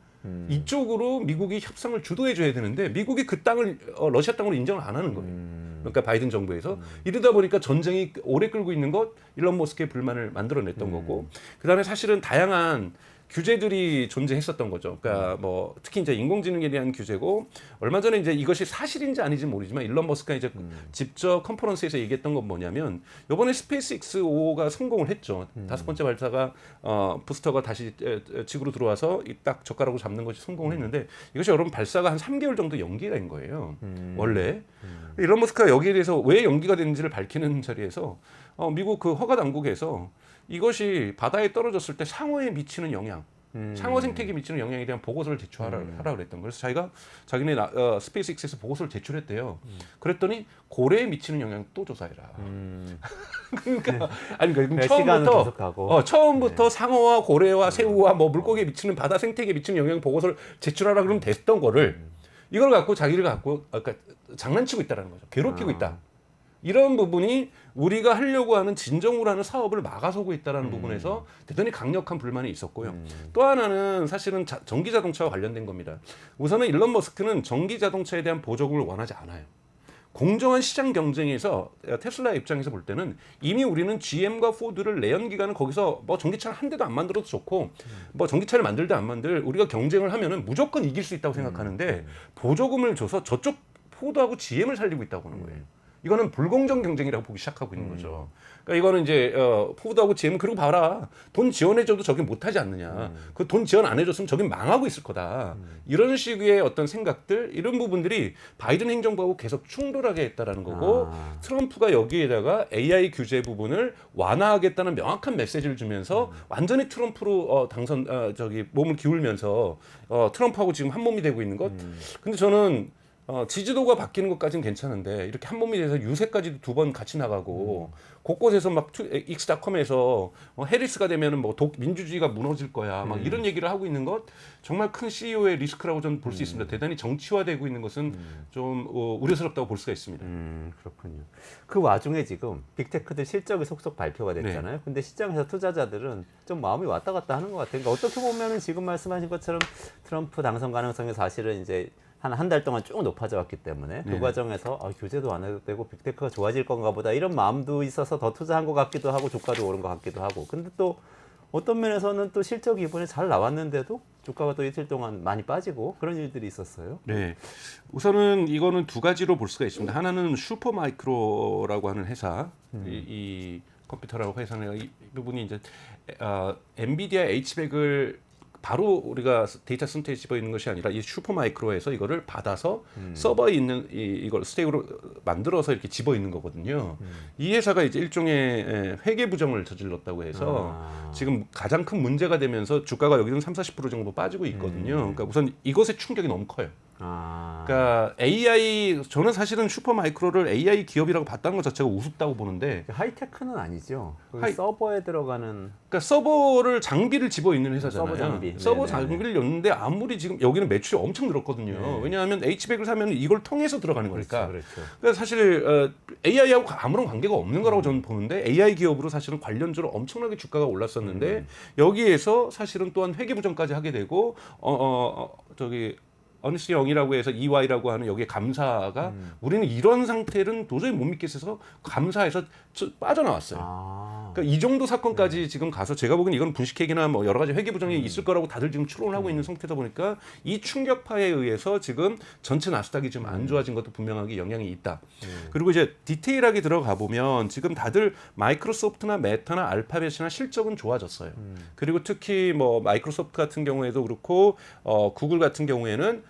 이쪽으로 미국이 협상을 주도해 줘야 되는데 미국이 그 땅을 러시아 땅으로 인정을 안 하는 거예요. 그러니까 바이든 정부에서 이러다 보니까 전쟁이 오래 끌고 있는 것 일론 머스크의 불만을 만들어냈던 거고 그다음에 사실은 다양한 규제들이 존재했었던 거죠. 그러니까 뭐 특히 이제 인공지능에 대한 규제고 얼마 전에 이제 이것이 사실인지 아닌지 모르지만 일론 머스크가 이제 직접 컨퍼런스에서 얘기했던 건 뭐냐면 이번에 스페이스X 5가 성공을 했죠. 다섯 번째 발사가 부스터가 다시 지구로 들어와서 딱 젓가락으로 잡는 것이 성공을 했는데 이것이 여러분 발사가 한 3개월 정도 연기가 된 거예요. 원래 일론 머스크가 여기에 대해서 왜 연기가 됐는지를 밝히는 자리에서 미국 그 허가 당국에서 이것이 바다에 떨어졌을 때 상어에 미치는 영향, 상어 생태계에 미치는 영향에 대한 보고서를 제출하라 그랬던 거예요. 그래서 자기네 스페이스X에서 보고서를 제출했대요. 그랬더니 고래에 미치는 영향 또 조사해라. 그러니까 아니 그러니까 처음부터 상어와 고래와 새우와 뭐 물고기에 미치는 바다 생태계에 미치는 영향 보고서를 제출하라 그러면 됐던 거를 이걸 갖고 자기를 갖고 그러니까 장난치고 있다라는 거죠. 괴롭히고 있다. 이런 부분이 우리가 하려고 하는 진정으로 하는 사업을 막아서고 있다는 부분에서 대단히 강력한 불만이 있었고요. 또 하나는 사실은 전기 자동차와 관련된 겁니다. 우선은 일론 머스크는 전기 자동차에 대한 보조금을 원하지 않아요. 공정한 시장 경쟁에서 테슬라 입장에서 볼 때는 이미 우리는 GM과 포드를 내연 기간은 거기서 뭐 전기차를 한 대도 안 만들어도 좋고 뭐 전기차를 만들든 안 만들 우리가 경쟁을 하면은 무조건 이길 수 있다고 생각하는데 보조금을 줘서 저쪽 포드하고 GM을 살리고 있다고 하는 거예요. 이거는 불공정 경쟁이라고 보기 시작하고 있는 거죠. 그러니까 이거는 이제 포드하고 GM 그리고 봐라 돈 지원해줘도 저긴 못하지 않느냐. 그 돈 지원 안 해줬으면 저긴 망하고 있을 거다. 이런 식의 어떤 생각들 이런 부분들이 바이든 행정부하고 계속 충돌하게 했다라는 거고 트럼프가 여기에다가 AI 규제 부분을 완화하겠다는 명확한 메시지를 주면서 완전히 트럼프로 몸을 기울면서 트럼프하고 지금 한 몸이 되고 있는 것. 근데 저는 지지도가 바뀌는 것까지는 괜찮은데 이렇게 한 몸이 돼서 유세까지도 2번 같이 나가고 곳곳에서 막 X.com에서 해리스가 되면은 뭐 민주주의가 무너질 거야 막 이런 얘기를 하고 있는 것 정말 큰 CEO의 리스크라고 저는 볼 수 있습니다. 대단히 정치화되고 있는 것은 좀 우려스럽다고 볼 수가 있습니다. 그렇군요. 그 와중에 지금 빅테크들 실적이 속속 발표가 됐잖아요. 네. 근데 시장에서 투자자들은 좀 마음이 왔다 갔다 하는 것 같아요. 그러니까 어떻게 보면은 지금 말씀하신 것처럼 트럼프 당선 가능성이 사실은 이제 한 달 동안 쭉 높아져 왔기 때문에 그 과정에서 규제도 안 해도 되고 빅테크가 좋아질 건가 보다 이런 마음도 있어서 더 투자한 것 같기도 하고 주가도 오른 것 같기도 하고 근데 또 어떤 면에서는 또 실적이 이번에 잘 나왔는데도 주가가 또 이틀 동안 많이 빠지고 그런 일들이 있었어요. 네, 우선은 이거는 두 가지로 볼 수가 있습니다. 하나는 슈퍼마이크로라고 하는 회사, 이 컴퓨터라고 회사는 이 부분이 이제 엔비디아 H100을 바로 우리가 데이터 센터에 집어 있는 것이 아니라 이 슈퍼마이크로에서 이거를 받아서 서버에 있는 이걸 스테이크로 만들어서 이렇게 집어 있는 거거든요. 이 회사가 이제 일종의 회계 부정을 저질렀다고 해서 지금 가장 큰 문제가 되면서 주가가 여기는 30-40% 정도 빠지고 있거든요. 그러니까 우선 이것의 충격이 너무 커요. 그러니까 AI 저는 사실은 슈퍼마이크로를 AI 기업이라고 봤다는 것 자체가 우습다고 보는데 하이테크는 아니죠. 그 하이- 서버에 들어가는 그러니까 서버를 장비를 집어 있는 회사잖아요. 서버 장비. 서버 네네네. 장비를 였는데 아무리 지금 여기는 매출이 엄청 늘었거든요. 왜냐하면 H100을 사면 이걸 통해서 들어가는 거니까. 그렇죠. 그러니까 사실 AI하고 아무런 관계가 없는 거라고 저는 보는데 AI 기업으로 사실은 관련주로 엄청나게 주가가 올랐었는데 여기에서 사실은 또한 회계부정까지 하게 되고 저기 어니스 영이라고 해서 EY라고 하는 여기에 감사가 우리는 이런 상태는 도저히 못 믿겠어서 감사해서 빠져나왔어요. 그러니까 이 정도 사건까지 지금 가서 제가 보기엔 이건 분식회계나 뭐 여러 가지 회계 부정이 있을 거라고 다들 지금 추론을 하고 있는 상태다 보니까 이 충격파에 의해서 지금 전체 나스닥이 좀 안 좋아진 것도 분명하게 영향이 있다. 그리고 이제 디테일하게 들어가 보면 지금 다들 마이크로소프트나 메타나 알파벳이나 실적은 좋아졌어요. 그리고 특히 뭐 마이크로소프트 같은 경우에도 그렇고 구글 같은 경우에는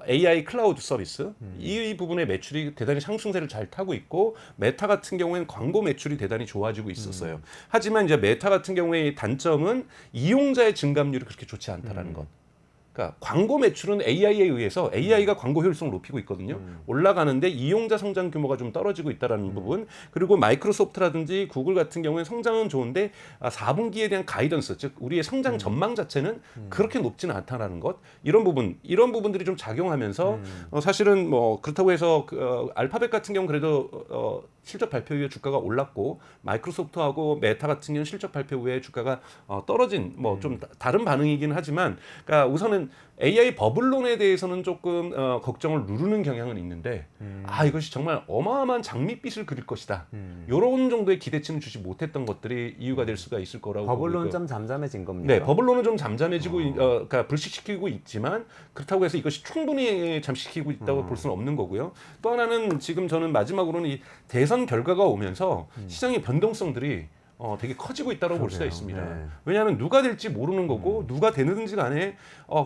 AI 클라우드 서비스 이 부분의 매출이 대단히 상승세를 잘 타고 있고 메타 같은 경우에는 광고 매출이 대단히 좋아지고 있었어요. 하지만 이제 메타 같은 경우의 단점은 이용자의 증감률이 그렇게 좋지 않다라는 것. 그러니까 광고 매출은 AI에 의해서 AI가 광고 효율성을 높이고 있거든요. 올라가는데 이용자 성장 규모가 좀 떨어지고 있다라는 부분. 그리고 마이크로소프트라든지 구글 같은 경우에 성장은 좋은데 4분기에 대한 가이던스, 즉 우리의 성장 전망 자체는 그렇게 높지는 않다라는 것. 이런 부분들이 좀 작용하면서 사실은 뭐 그렇다고 해서 알파벳 같은 경우 그래도 실적 발표 이후에 주가가 올랐고 마이크로소프트하고 메타 같은 경우는 실적 발표 후에 주가가 떨어진 뭐 좀 다른 반응이긴 하지만 그러니까 우선은 AI 버블론에 대해서는 조금 걱정을 누르는 경향은 있는데 이것이 정말 어마어마한 장밋빛을 그릴 것이다. 이런 정도의 기대치는 주지 못했던 것들이 이유가 될 수가 있을 거라고 버블론은 보고요. 좀 잠잠해진 겁니까? 네, 버블론은 좀 잠잠해지고 그러니까 불식시키고 있지만 그렇다고 해서 이것이 충분히 잠식시키고 있다고 볼 수는 없는 거고요. 또 하나는 지금 저는 마지막으로는 이 대선 결과가 오면서 시장의 변동성들이 되게 커지고 있다고 볼 수가 있습니다. 네. 왜냐하면 누가 될지 모르는 거고 누가 되는지 간에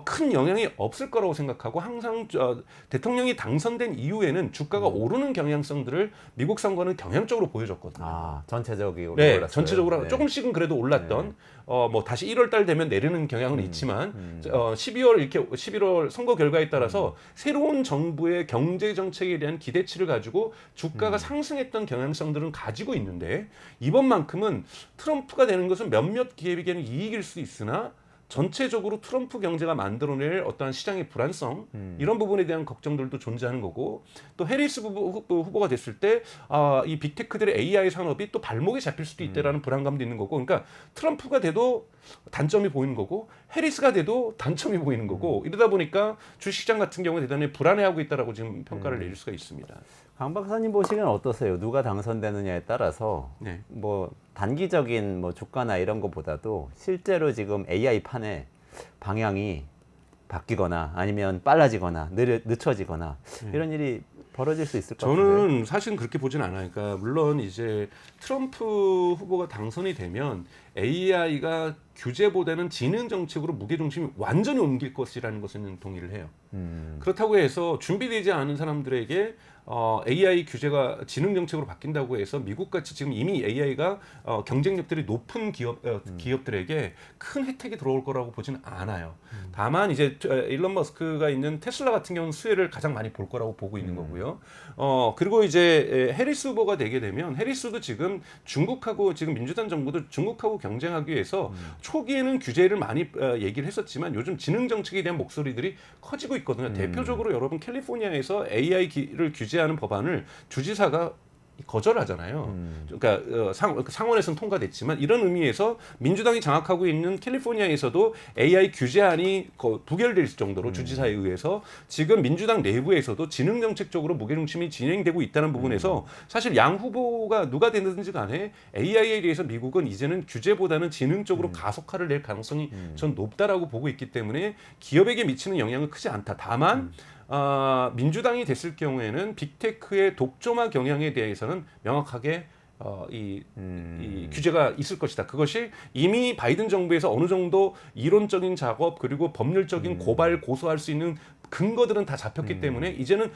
큰 영향이 없을 거라고 생각하고 항상 대통령이 당선된 이후에는 주가가 오르는 경향성들을 미국 선거는 경향적으로 보여줬거든요. 전체적으로 네, 올랐어요. 전체적으로 네. 조금씩은 그래도 올랐던 뭐 다시 1월 달 되면 내리는 경향은 있지만 11월 선거 결과에 따라서 새로운 정부의 경제 정책에 대한 기대치를 가지고 주가가 상승했던 경향성들은 가지고 있는데 이번만큼은 트럼프가 되는 것은 몇몇 기업에게는 이익일 수 있으나 전체적으로 트럼프 경제가 만들어낼 어떠한 시장의 불안성 이런 부분에 대한 걱정들도 존재하는 거고 또 해리스 후보가 됐을 때 이 빅테크들의 AI 산업이 또 발목에 잡힐 수도 있다라는 불안감도 있는 거고 그러니까 트럼프가 돼도 단점이 보이는 거고 해리스가 돼도 단점이 보이는 거고 이러다 보니까 주식시장 같은 경우에 대단히 불안해하고 있다라고 지금 평가를 내릴 수가 있습니다. 강 박사님 보시기엔 어떠세요? 누가 당선되느냐에 따라서 네. 뭐 단기적인 뭐 주가나 이런 것보다도 실제로 지금 AI 판의 방향이 바뀌거나 아니면 빨라지거나 늦춰지거나 이런 일이 벌어질 수 있을 것 같은데. 저는 사실은 그렇게 보진 않아요. 그러니까 물론 이제 트럼프 후보가 당선이 되면 AI가 규제보다는 지능 정책으로 무게 중심이 완전히 옮길 것이라는 것은 동의를 해요. 그렇다고 해서 준비되지 않은 사람들에게 AI 규제가 지능 정책으로 바뀐다고 해서 미국같이 지금 이미 AI가 경쟁력들이 높은 기업들에게 큰 혜택이 들어올 거라고 보지는 않아요. 다만 이제 일론 머스크가 있는 테슬라 같은 경우는 수혜를 가장 많이 볼 거라고 보고 있는 거고요. 그리고 이제 해리스 후보가 되게 되면 해리스도 지금 중국하고 지금 민주당 정부도 중국하고 경쟁하기 위해서 초기에는 규제를 많이 얘기를 했었지만 요즘 지능 정책에 대한 목소리들이 커지고 있거든요. 대표적으로 여러분 캘리포니아에서 AI를 규제하는 법안을 주지사가 거절하잖아요. 그러니까 상원에서는 통과됐지만 이런 의미에서 민주당이 장악하고 있는 캘리포니아에서도 AI 규제안이 부결될 정도로 주지사에 의해서 지금 민주당 내부에서도 지능 정책적으로 무게중심이 진행되고 있다는 부분에서 사실 양 후보가 누가 되든지 간에 AI에 대해서 미국은 이제는 규제보다는 지능적으로 가속화를 낼 가능성이 전 높다라고 보고 있기 때문에 기업에게 미치는 영향은 크지 않다. 다만 민주당이 됐을 경우에는 빅테크의 독점화 경향에 대해서는 명확하게 이 규제가 있을 것이다. 그것이 이미 바이든 정부에서 어느 정도 이론적인 작업 그리고 법률적인 고발 고소할 수 있는 근거들은 다 잡혔기 때문에 이제는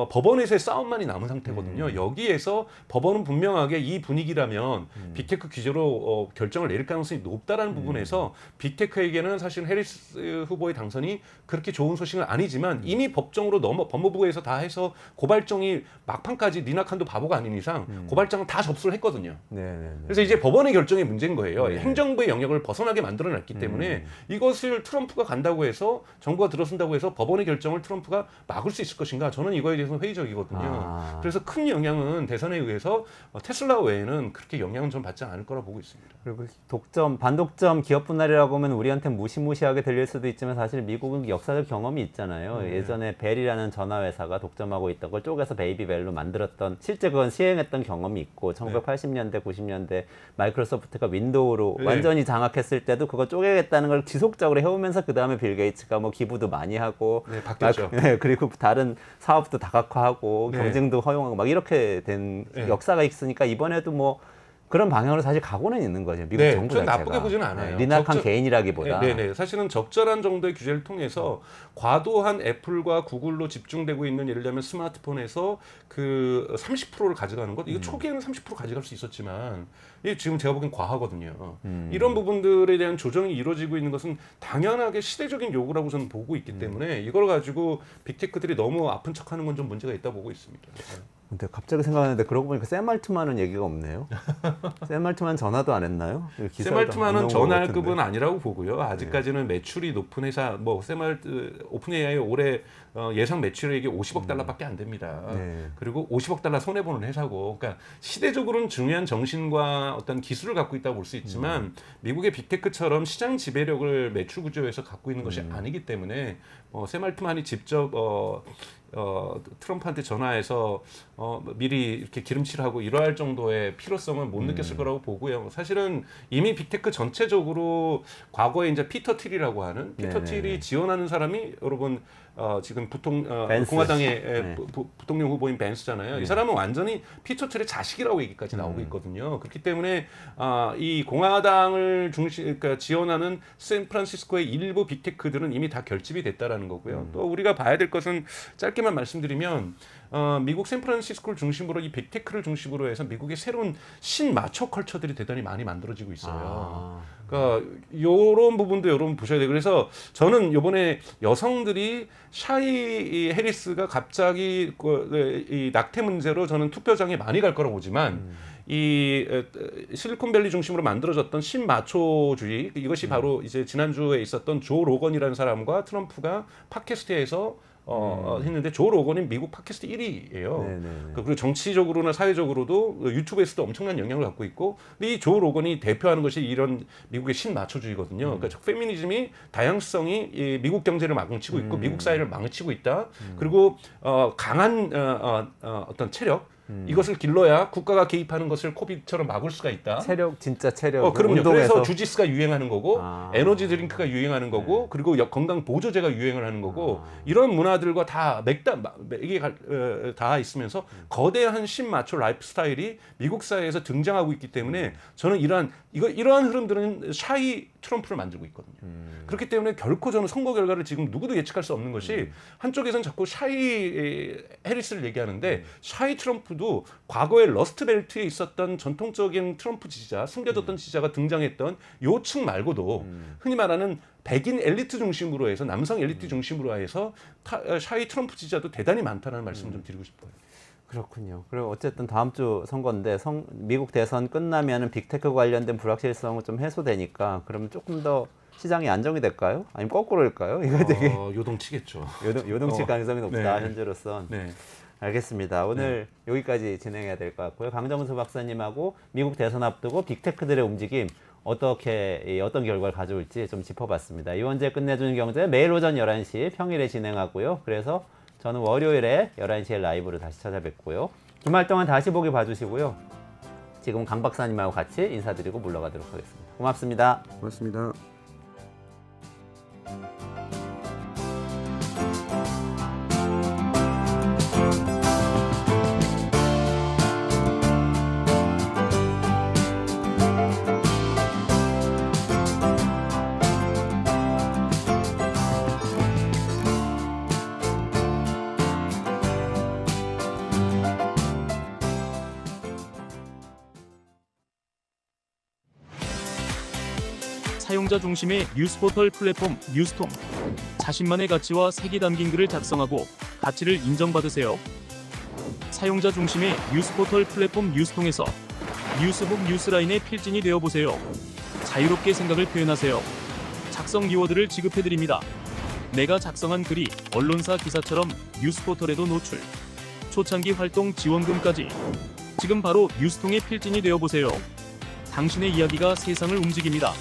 법원에서의 싸움만이 남은 상태거든요. 여기에서 법원은 분명하게 이 분위기라면 빅테크 규제로 결정을 내릴 가능성이 높다라는 부분에서 빅테크에게는 사실 해리스 후보의 당선이 그렇게 좋은 소식은 아니지만 이미 법정으로 법무부에서 다 해서 고발장이 막판까지 니나칸도 바보가 아닌 이상 고발장은 다 접수를 했거든요. 네네. 그래서 이제 법원의 결정이 문제인 거예요. 행정부의 영역을 벗어나게 만들어놨기 때문에 이것을 트럼프가 간다고 해서 정부가 들어선다고 해서 법원의 결정을 트럼프가 막을 수 있을 것인가? 저는 이거에 대해서는 회의적이거든요. 그래서 큰 영향은 대선에 의해서 테슬라 외에는 그렇게 영향은 좀 받지 않을 거라 보고 있습니다. 그리고 반독점 기업 분할이라고 하면 우리한테 무시무시하게 들릴 수도 있지만 사실 미국은 역사적 경험이 있잖아요. 예전에 벨이라는 전화회사가 독점하고 있던 걸 쪼개서 베이비벨로 만들었던 실제 그건 시행했던 경험이 있고 1980년대 90년대 마이크로소프트가 윈도우로 완전히 장악했을 때도 그거 쪼개겠다는 걸 지속적으로 해오면서 그 다음에 빌 게이츠가 뭐 기부도 많이 하고 바뀌었죠. 그리고 다른 사업도 다각화하고 경쟁도 허용하고 막 이렇게 된 역사가 있으니까 이번에도 뭐 그런 방향으로 사실 가고는 있는 거죠. 미국 정부 좀 자체가. 나쁘게 보지는 않아요. 리나칸 개인이라기보다. 네네. 사실은 적절한 정도의 규제를 통해서 과도한 애플과 구글로 집중되고 있는 예를 들면 스마트폰에서 그 30%를 가져가는 것 이거 초기에는 30% 가져갈 수 있었지만 이게 지금 제가 보기엔 과하거든요. 이런 부분들에 대한 조정이 이루어지고 있는 것은 당연하게 시대적인 요구라고 저는 보고 있기 때문에 이걸 가지고 빅테크들이 너무 아픈 척하는 건 좀 문제가 있다 보고 있습니다. 근데 갑자기 생각하는데 그러고 보니까 샘 알트만은 얘기가 없네요. 샘 알트만 전화도 안 했나요? 샘 알트만은 전화급은 아니라고 보고요. 아직까지는 매출이 높은 회사, 뭐 오픈 AI의 올해 예상 매출액이 50억 달러밖에 안 됩니다. 그리고 50억 달러 손해 보는 회사고, 그러니까 시대적으로는 중요한 정신과 어떤 기술을 갖고 있다고 볼 수 있지만 미국의 빅테크처럼 시장 지배력을 매출 구조에서 갖고 있는 것이 아니기 때문에 샘 알트만이 직접 트럼프한테 전화해서 미리 이렇게 기름칠하고 이러할 정도의 필요성은 못 느꼈을 거라고 보고요. 사실은 이미 빅테크 전체적으로 과거에 이제 피터 틸이라고 하는 피터 틸이 지원하는 사람이 여러분 지금 공화당의 부통령 후보인 벤스잖아요. 이 사람은 완전히 피터 틸의 자식이라고 얘기까지 나오고 있거든요. 그렇기 때문에 이 공화당을 그러니까 지원하는 샌프란시스코의 일부 빅테크들은 이미 다 결집이 됐다라는 거고요. 또 우리가 봐야 될 것은 짧게만 말씀드리면 미국 샌프란시스코를 중심으로 이 빅테크를 중심으로 해서 미국의 새로운 신마초 컬처들이 대단히 많이 만들어지고 있어요. 그러니까 이런 부분도 여러분 보셔야 돼요. 그래서 저는 이번에 여성들이 샤이 해리스가 갑자기 이 낙태 문제로 저는 투표장에 많이 갈 거라고 보지만 이 실리콘밸리 중심으로 만들어졌던 신마초주의 이것이 바로 이제 지난주에 있었던 조 로건이라는 사람과 트럼프가 팟캐스트에서 했는데 조 로건이 미국 팟캐스트 1위예요. 그리고 정치적으로나 사회적으로도 유튜브에서도 엄청난 영향을 갖고 있고, 근데 이 조 로건이 대표하는 것이 이런 미국의 신마초주의거든요. 그러니까 페미니즘이 다양성이 이 미국 경제를 망치고 있고 미국 사회를 망치고 있다. 그리고 강한 어떤 체력. 이것을 길러야 국가가 개입하는 것을 코비드처럼 막을 수가 있다. 진짜 체력. 그럼요. 운동에서. 그래서 주짓수가 유행하는 거고, 에너지 드링크가 유행하는 거고, 그리고 건강 보조제가 유행을 하는 거고, 이런 문화들과 다 이게 다 있으면서 거대한 신마초 라이프 스타일이 미국 사회에서 등장하고 있기 때문에 저는 이러한 흐름들은 샤이 트럼프를 만들고 있거든요. 그렇기 때문에 결코 저는 선거 결과를 지금 누구도 예측할 수 없는 것이 한쪽에서는 자꾸 샤이 해리스를 얘기하는데 샤이 트럼프도 과거에 러스트벨트에 있었던 전통적인 트럼프 지지자, 숨겨졌던 지지자가 등장했던 요층 말고도 흔히 말하는 백인 엘리트 중심으로 해서 남성 엘리트 중심으로 해서 샤이 트럼프 지지자도 대단히 많다는 말씀을 좀 드리고 싶어요. 그렇군요. 그리고 어쨌든 다음 주 선거인데 미국 대선 끝나면은 빅테크 관련된 불확실성은 좀 해소되니까 그러면 조금 더 시장이 안정이 될까요? 아니면 거꾸로일까요? 이거 되게 요동치겠죠. 요동칠 가능성이 높다 네. 현재로선. 네. 알겠습니다. 오늘 여기까지 진행해야 될 것 같고요. 강정수 박사님하고 미국 대선 앞두고 빅테크들의 움직임 어떤 결과를 가져올지 좀 짚어봤습니다. 이원재 끝내주는 경제 매일 오전 11시 평일에 진행하고요. 그래서 저는 월요일에 11시에 라이브로 다시 찾아뵙고요. 주말 동안 다시 보기 봐주시고요. 지금 강 박사님하고 같이 인사드리고 물러가도록 하겠습니다. 고맙습니다. 고맙습니다. 사용자 중심의 뉴스포털 플랫폼 뉴스통. 자신만의 가치와 색이 담긴 글을 작성하고 가치를 인정받으세요. 사용자 중심의 뉴스포털 플랫폼 뉴스통에서 뉴스북 뉴스라인의 필진이 되어보세요. 자유롭게 생각을 표현하세요. 작성 키워드를 지급해드립니다. 내가 작성한 글이 언론사 기사처럼 뉴스포털에도 노출. 초창기 활동 지원금까지. 지금 바로 뉴스통의 필진이 되어보세요. 당신의 이야기가 세상을 움직입니다.